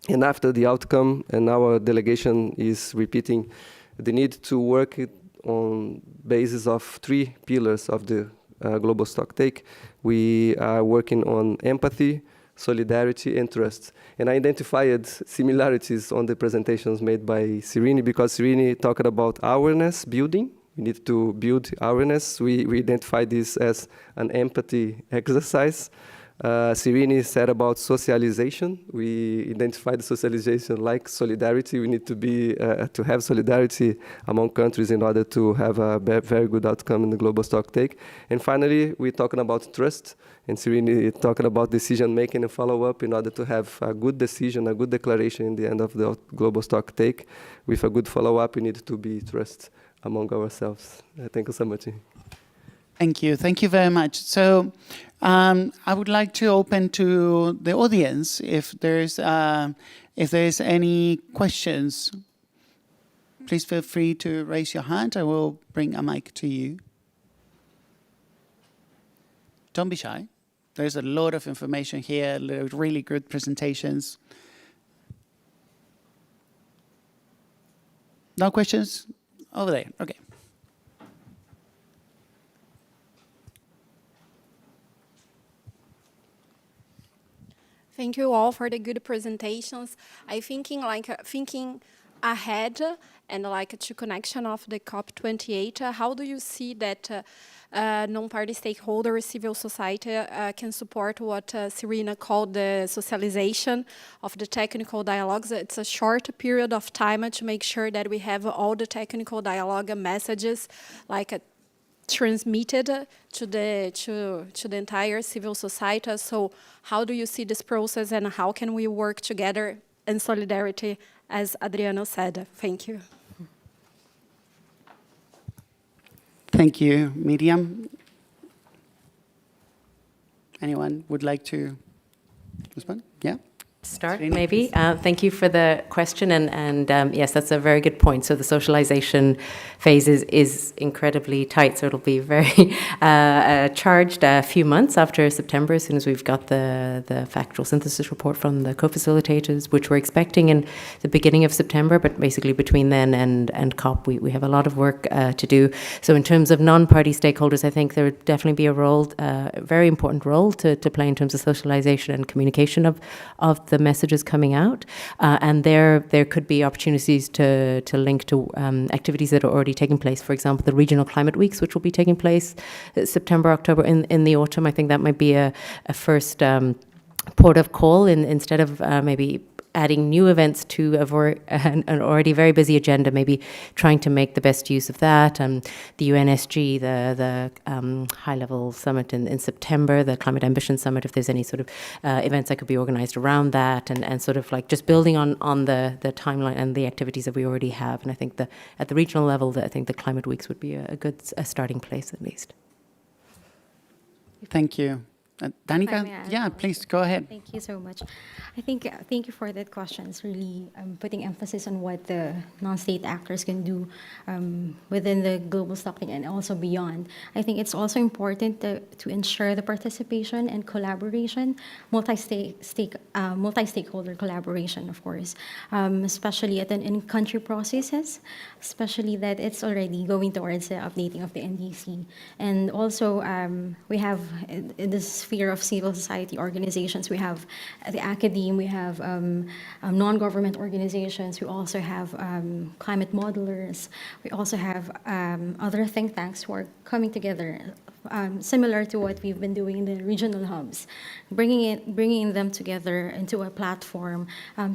and after the outcome, and our delegation is repeating the need to work on basis of 3 pillars of the global stocktake. We are working on empathy, solidarity, and trust. And I identified similarities on the presentations made by Sirini, because Sirini talked about awareness building. We need to build awareness. We identify this as an empathy exercise. Sirini said about socialization. We identified socialization like solidarity. We need to be to have solidarity among countries in order to have a very good outcome in the global stocktake. And finally, we're talking about trust. And Sirini talking about decision-making and follow-up in order to have a good decision, a good declaration in the end of the global stocktake. With a good follow-up, we need to be trust among ourselves. Thank you so much. Thank you. Thank you very much. So I would like to open to the audience if there's any questions. Please feel free to raise your hand. I will bring a mic to you. Don't be shy. There's a lot of information here, really good presentations. No questions? Over there. Okay. Thank you all for the good presentations. I thinking ahead and to connection of the COP28. How do you see that non-party stakeholders, civil society can support what Sirini called the socialization of the technical dialogues? It's a short period of time to make sure that we have all the technical dialogue messages transmitted to the entire civil society. So how do you see this process, and how can we work together in solidarity, as Adriano said? Thank you. Thank you, Miriam. anyone would like to respond? Yeah. Start, Sirini, maybe. Thank you for the question, and yes, that's a very good point. So the socialization phase is incredibly tight, so it'll be very charged a few months after September, as soon as we've got the factual synthesis report from the co-facilitators, which we're expecting in the beginning of September, but basically between then and COP, we have a lot of work to do. So in terms of non-party stakeholders, I think there would definitely be a very important role to play in terms of socialization and communication of the messages coming out, and there could be opportunities to link to activities that are already taking place. For example, the regional climate weeks, which will be taking place September, October in the autumn. I think that might be a first port of call instead of maybe adding new events to an already very busy agenda, maybe trying to make the best use of that. The UNSG, the high-level summit in September, the Climate Ambition Summit, if there's any sort of events that could be organized around that, and sort of like just building on the timeline and the activities that we already have. And I think at the regional level, I think the Climate Weeks would be a good starting place at least. Thank you. Danica? Yeah, please, go ahead. Thank you so much. I think, thank you for that question. It's really putting emphasis on what the non-state actors can do within the global stocktake and also beyond. I think it's also important to ensure the participation and collaboration, multi-stakeholder collaboration, of course, especially at an in-country processes, especially that it's already going towards the updating of the NDC. And also, we have this sphere of civil society organizations. We have the academe, we have non-government organizations, we also have climate modelers, we also have other think tanks who are coming together, similar to what we've been doing in the regional hubs, bringing them together into a platform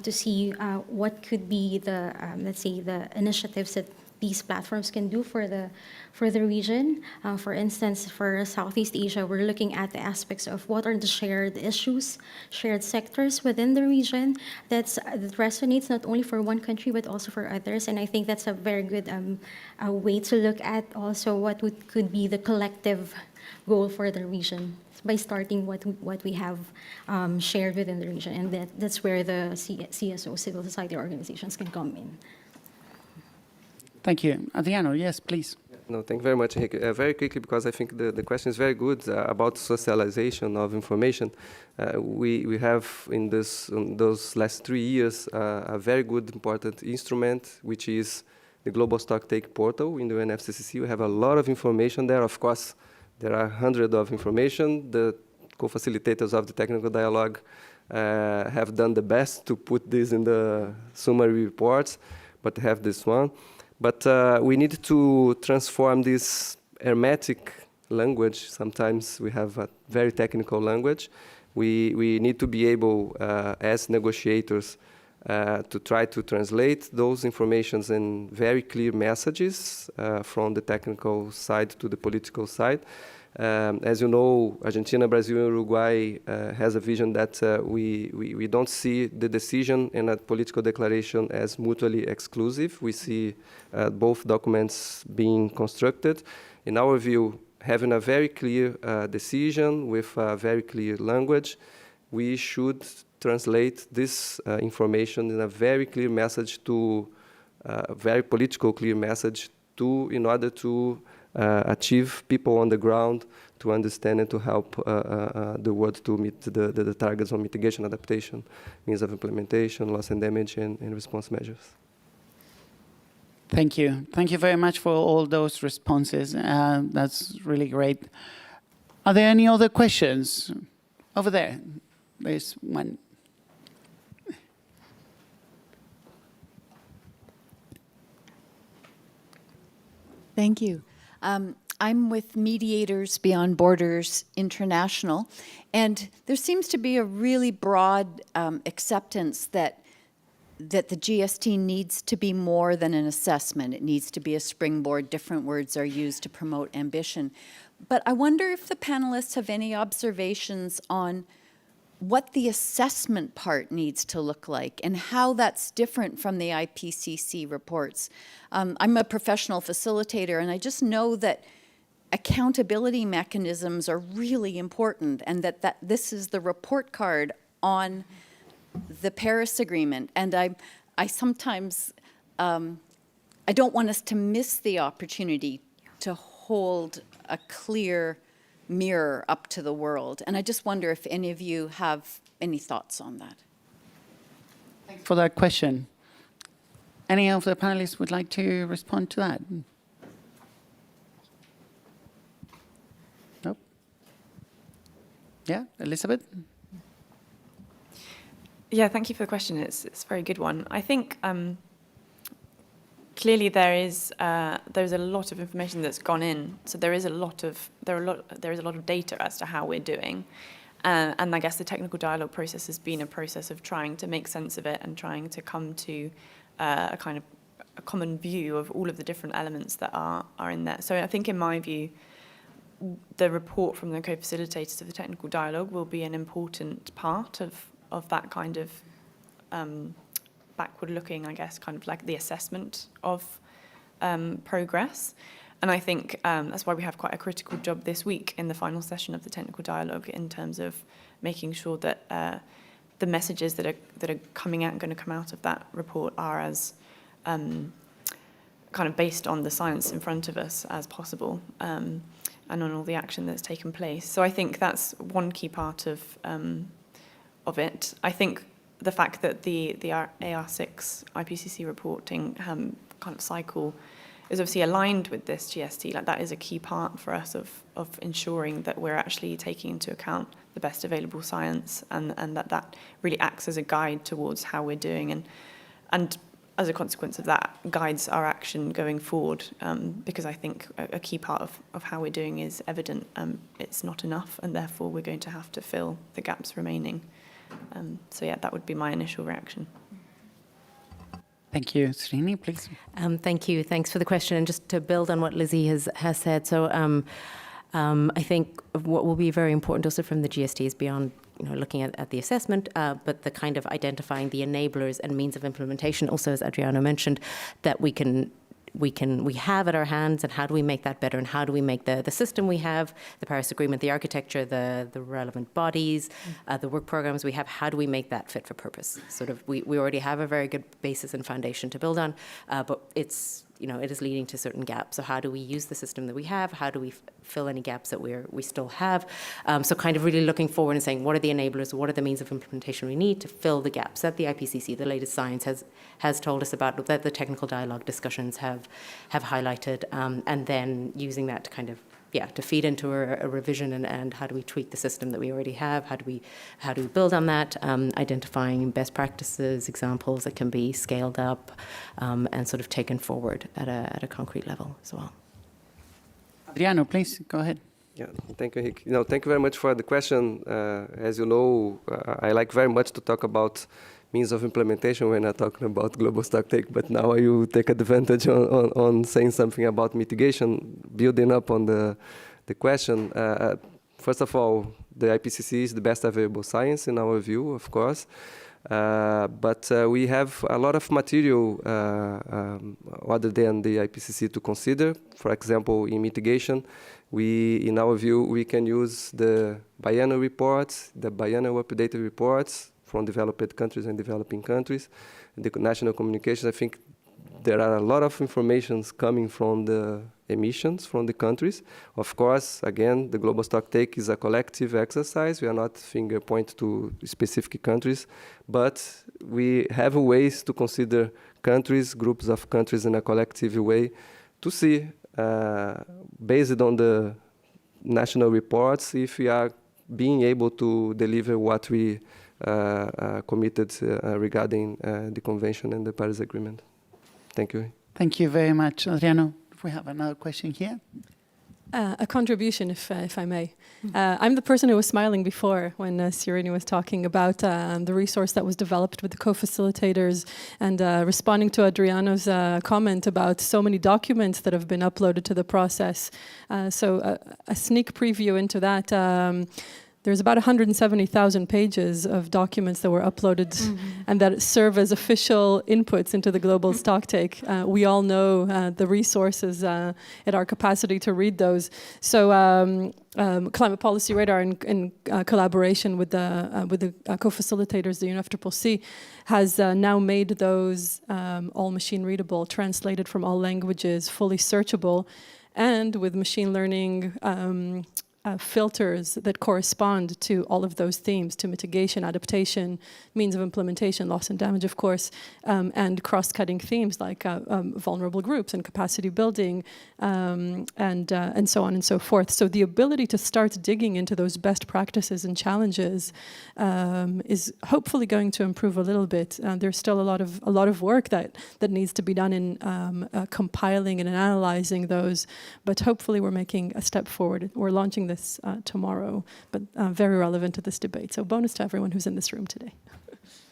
to see what could be the, let's say, the initiatives that these platforms can do for the region. For instance, for Southeast Asia, we're looking at the aspects of what are the shared issues, shared sectors within the region that resonates not only for one country but also for others. And I think that's a very good way to look at also what could be the collective goal for the region by starting what we have shared within the region, and that's where the CSO, civil society organizations, can come in. Thank you. Adriano, yes, please. No, thank you very much, Enrique. Very quickly, because I think the question is very good about socialization of information. We have in those last 3 years a very good, important instrument, which is the Global Stocktake portal in the UNFCCC. We have a lot of information there. Of course, there are hundreds of information. The co-facilitators of the technical dialogue have done the best to put this in the summary reports, but have this one. But we need to transform this hermetic language. Sometimes we have a very technical language. We need to be able, as negotiators, to try to translate those informations in very clear messages from the technical side to the political side. As you know, Argentina, Brazil, and Uruguay has a vision that we don't see the decision and a political declaration as mutually exclusive. We see both documents being constructed. In our view, having a very clear decision with a very clear language, we should translate this information in a very clear message to a very political clear message in order to achieve people on the ground to understand and to help the world to meet the targets on mitigation, adaptation, means of implementation, loss and damage, and response measures. Thank you. Thank you very much for all those responses. That's really great. Are there any other questions? Over there. There's one. Thank you. I'm with Mediators Beyond Borders International, and there seems to be a really broad acceptance that the GST needs to be more than an assessment. It needs to be a springboard. Different words are used to promote ambition. But I wonder if the panelists have any observations on what the assessment part needs to look like and how that's different from the IPCC reports. I'm a professional facilitator, and I just know that accountability mechanisms are really important, and that this is the report card on the Paris Agreement. And I sometimes, I don't want us to miss the opportunity to hold a clear mirror up to the world. And I just wonder if any of you have any thoughts on that. Thanks for that question. Any of the panelists would like to respond to that? Nope. Yeah, Elizabeth? Yeah, thank you for the question. It's a very good one. I think clearly there's a lot of information that's gone in. So there is a lot of data as to how we're doing. And I guess the technical dialogue process has been a process of trying to make sense of it and trying to come to a kind of a common view of all of the different elements that are in there. So I think, in my view, the report from the co-facilitators of the technical dialogue will be an important part of that kind of backward-looking, I guess, kind of like the assessment of progress. And I think that's why we have quite a critical job this week in the final session of the technical dialogue in terms of making sure that the messages that are coming out and going to come out of that report are as kind of based on the science in front of us as possible, and on all the action that's taken place. So I think that's one key part of it. I think the fact that the AR6 IPCC reporting kind of cycle is obviously aligned with this GST. Like, that is a key part for us of ensuring that we're actually taking into account the best available science, and that really acts as a guide towards how we're doing, and as a consequence of that, guides our action going forward, because I think a key part of how we're doing is evident. It's not enough, and therefore we're going to have to fill the gaps remaining. So yeah, that would be my initial reaction. Thank you. Sirini, please. Thank you. Thanks for the question. And just to build on what Lizzie has said, so I think what will be very important also from the GST is beyond looking at the assessment, but the kind of identifying the enablers and means of implementation, also, as Adriano mentioned, that we have at our hands, and how do we make that better, and how do we make the system we have, the Paris Agreement, the architecture, the relevant bodies, the work programs we have, how do we make that fit for purpose? Sort of, we already have a very good basis and foundation to build on, but it is leading to certain gaps. So how do we use the system that we have? How do we fill any gaps that we still have? So kind of really looking forward and saying, what are the enablers? What are the means of implementation we need to fill the gaps that the IPCC, the latest science, has told us about, that the technical dialogue discussions have highlighted, and then using that to kind of, to feed into a revision, and how do we tweak the system that we already have? How do we build on that? Identifying best practices, examples that can be scaled up, and sort of taken forward at a concrete level as well. Adriano, please go ahead. Yeah, thank you, Enrique. Thank you very much for the question. As you know, I like very much to talk about means of implementation when I'm talking about global stocktake, but now I will take advantage on saying something about mitigation, building up on the question. First of all, the IPCC is the best available science in our view, of course, but we have a lot of material other than the IPCC to consider. For example, in mitigation, in our view, we can use the biennial reports, the biennial updated reports from developed countries and developing countries, the national communications. I think there are a lot of informations coming from the emissions from the countries. Of course, again, the global stocktake is a collective exercise. We are not finger point to specific countries, but we have ways to consider countries, groups of countries in a collective way to see, based on the national reports, if we are being able to deliver what we committed regarding the Convention and the Paris Agreement. Thank you. Thank you very much, Adriano. We have another question here. A contribution, if I may. I'm the person who was smiling before when Sirini was talking about the resource that was developed with the co-facilitators, and responding to Adriano's comment about so many documents that have been uploaded to the process. So a sneak preview into that. there's about 170,000 pages of documents that were uploaded and that serve as official inputs into the global stocktake. We all know the resources at our capacity to read those. So Climate Policy Radar, in collaboration with the co-facilitators, the UNFCCC, has now made those all machine readable, translated from all languages, fully searchable, and with machine learning filters that correspond to all of those themes, to mitigation, adaptation, means of implementation, loss and damage, of course, and cross-cutting themes like vulnerable groups and capacity building, and so on and so forth. So the ability to start digging into those best practices and challenges is hopefully going to improve a little bit. There's still a lot of work that needs to be done in compiling and analyzing those, but hopefully we're making a step forward. We're launching this tomorrow, but very relevant to this debate. So bonus to everyone who's in this room today.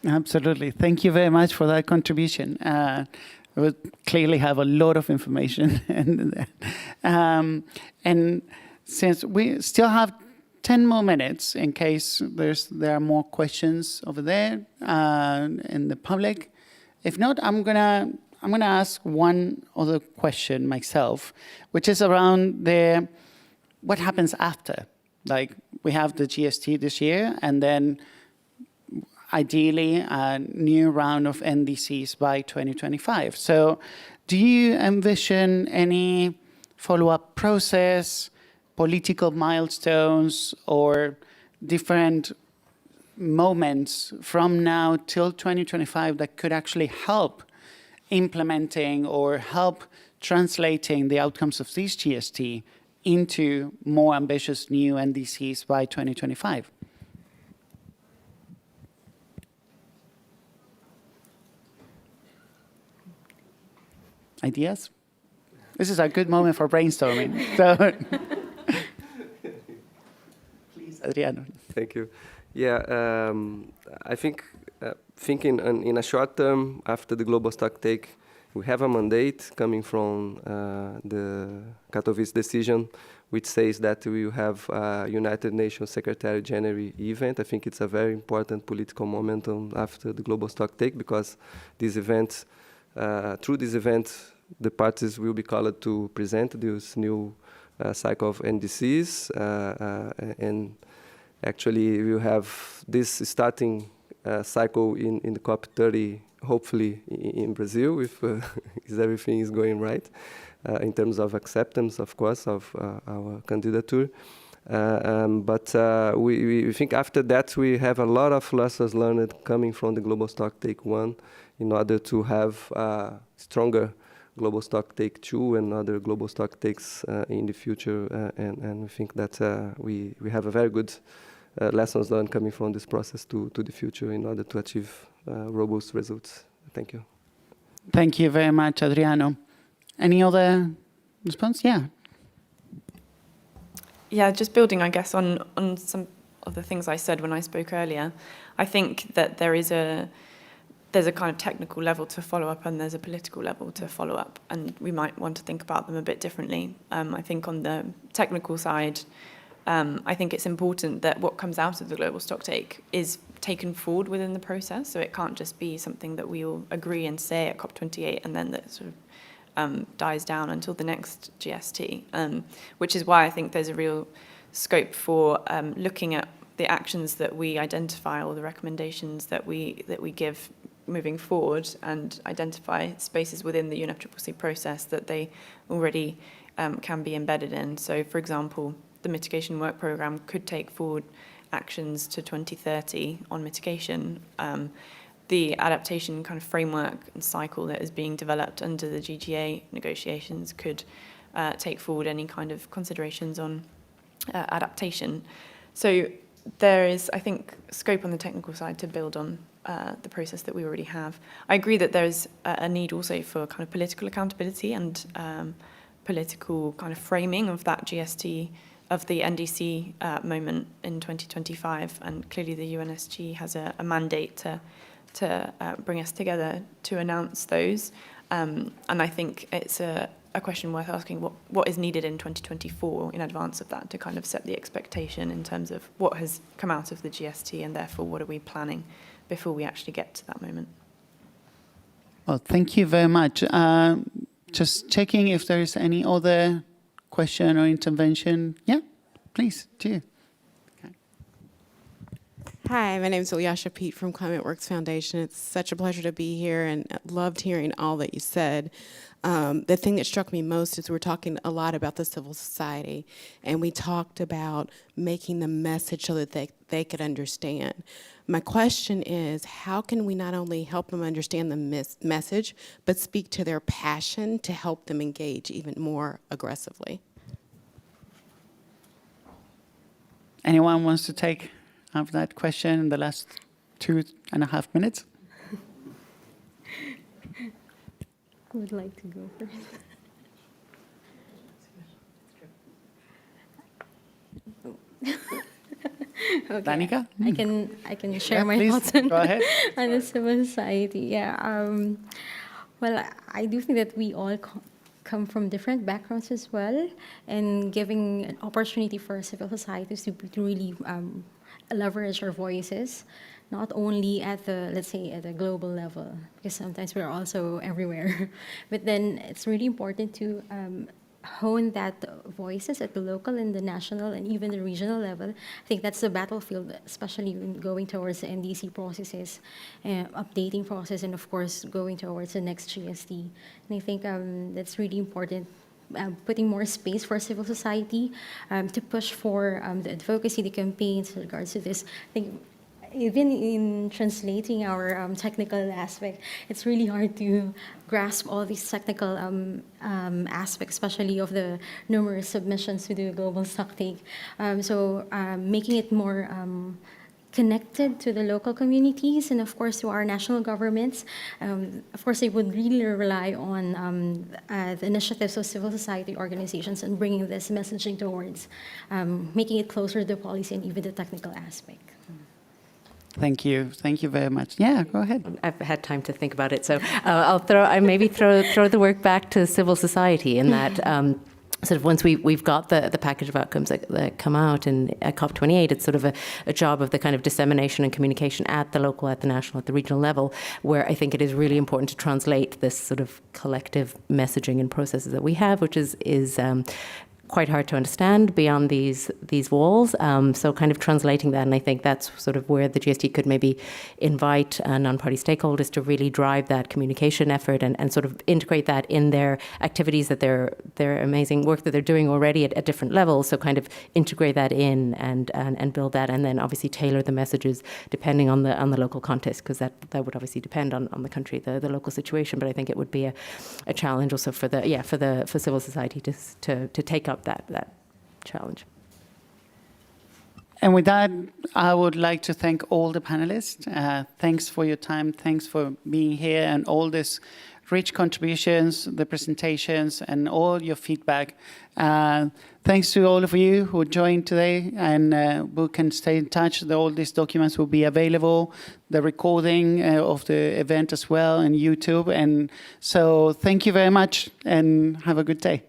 Absolutely. Thank you very much for that contribution. We clearly have a lot of information. And since we still have 10 more minutes in case there are more questions over there in the public. If not, I'm gonna ask one other question myself, which is around what happens after. Like, we have the GST this year, and then ideally a new round of NDCs by 2025. So do you envision any follow-up process, political milestones, or different moments from now till 2025 that could actually help implementing or help translating the outcomes of this GST into more ambitious new NDCs by 2025? Ideas? This is a good moment for brainstorming. So, please, Adriano. Thank you. Yeah, I think thinking in a short term after the global stocktake, we have a mandate coming from the Katowice decision, which says that we will have a United Nations Secretary General event. I think it's a very important political momentum after the global stocktake, because this event, through this event, the parties will be called to present this new cycle of NDCs, and actually we'll have this starting cycle in the COP30, hopefully in Brazil, if everything is going right, in terms of acceptance, of course, of our candidature. But we think after that we have a lot of lessons learned coming from the Global Stocktake 1 in order to have stronger Global Stocktake 2 and other Global Stocktakes in the future. And we think that we have a very good lessons learned coming from this process to the future in order to achieve robust results. Thank you. Thank you very much, Adriano. Any other response? Yeah. Yeah, just building, I guess, on some of the things I said when I spoke earlier. I think that there's a kind of technical level to follow up and there's a political level to follow up, and we might want to think about them a bit differently. I think on the technical side, I think it's important that what comes out of the global stocktake is taken forward within the process, so it can't just be something that we all agree and say at COP28 and then that sort of dies down until the next GST, which is why I think there's a real scope for looking at the actions that we identify or the recommendations that we give moving forward, and identify spaces within the UNFCCC process that they already can be embedded in. So, for example, the mitigation work programme could take forward actions to 2030 on mitigation. The adaptation kind of framework and cycle that is being developed under the GGA negotiations could take forward any kind of considerations on adaptation. So there is, I think, scope on the technical side to build on the process that we already have. I agree that there's a need also for kind of political accountability and political kind of framing of that GST, of the NDC moment in 2025, and clearly the UNSG has a mandate to bring us together to announce those. And I think it's a question worth asking, what is needed in 2024 in advance of that to kind of set the expectation in terms of what has come out of the GST, and therefore what are we planning before we actually get to that moment? Well, thank you very much. Just checking if there is any other question or intervention. Yeah, please, to you. Hi, my name is Ilyasha Pete from ClimateWorks Foundation. It's such a pleasure to be here and loved hearing all that you said. The thing that struck me most is we're talking a lot about the civil society, and we talked about making the message so that they could understand. My question is, how can we not only help them understand the message, but speak to their passion to help them engage even more aggressively? Anyone wants to take up that question in the last 2.5 minutes? Who would like to go first? Okay. Danica? I can share Yeah, my please, thoughts on, go ahead. on the civil society. Yeah. Well, I do think that we all come from different backgrounds as well, and giving an opportunity for civil societies to really leverage our voices, not only at the, let's say, at the global level, because sometimes we're also everywhere. But then it's really important to hone that voices at the local and the national and even the regional level. I think that's the battlefield, especially when going towards the NDC processes, updating process, and of course going towards the next GST. And I think that's really important. Putting more space for civil society to push for the advocacy, the campaigns in regards to this. I think even in translating our technical aspect, it's really hard to grasp all these technical aspects, especially of the numerous submissions to the global stocktake. So making it more connected to the local communities and, of course, to our national governments. Of course, they would really rely on the initiatives of civil society organizations and bringing this messaging towards making it closer to the policy and even the technical aspect. Thank you. Thank you very much. Yeah, go ahead. I've had time to think about it, so I'll maybe throw the work back to civil society in that. Sort of once we've got the package of outcomes that come out in COP28, it's sort of a job of the kind of dissemination and communication at the local, at the national, at the regional level, where I think it is really important to translate this sort of collective messaging and processes that we have, which is quite hard to understand beyond these walls. So kind of translating that, and I think that's sort of where the GST could maybe invite non-party stakeholders to really drive that communication effort and sort of integrate that in their activities, that their amazing work that they're doing already at different levels. So kind of integrate that in and build that, and then obviously tailor the messages depending on the local context, because that would obviously depend on the country, the local situation. But I think it would be a challenge also for civil society to take up that challenge. And with that, I would like to thank all the panelists. Thanks for your time. Thanks for being here and all these rich contributions, the presentations, and all your feedback. Thanks to all of you who joined today, and we can stay in touch. All these documents will be available, the recording of the event as well on YouTube. And so thank you very much, and have a good day.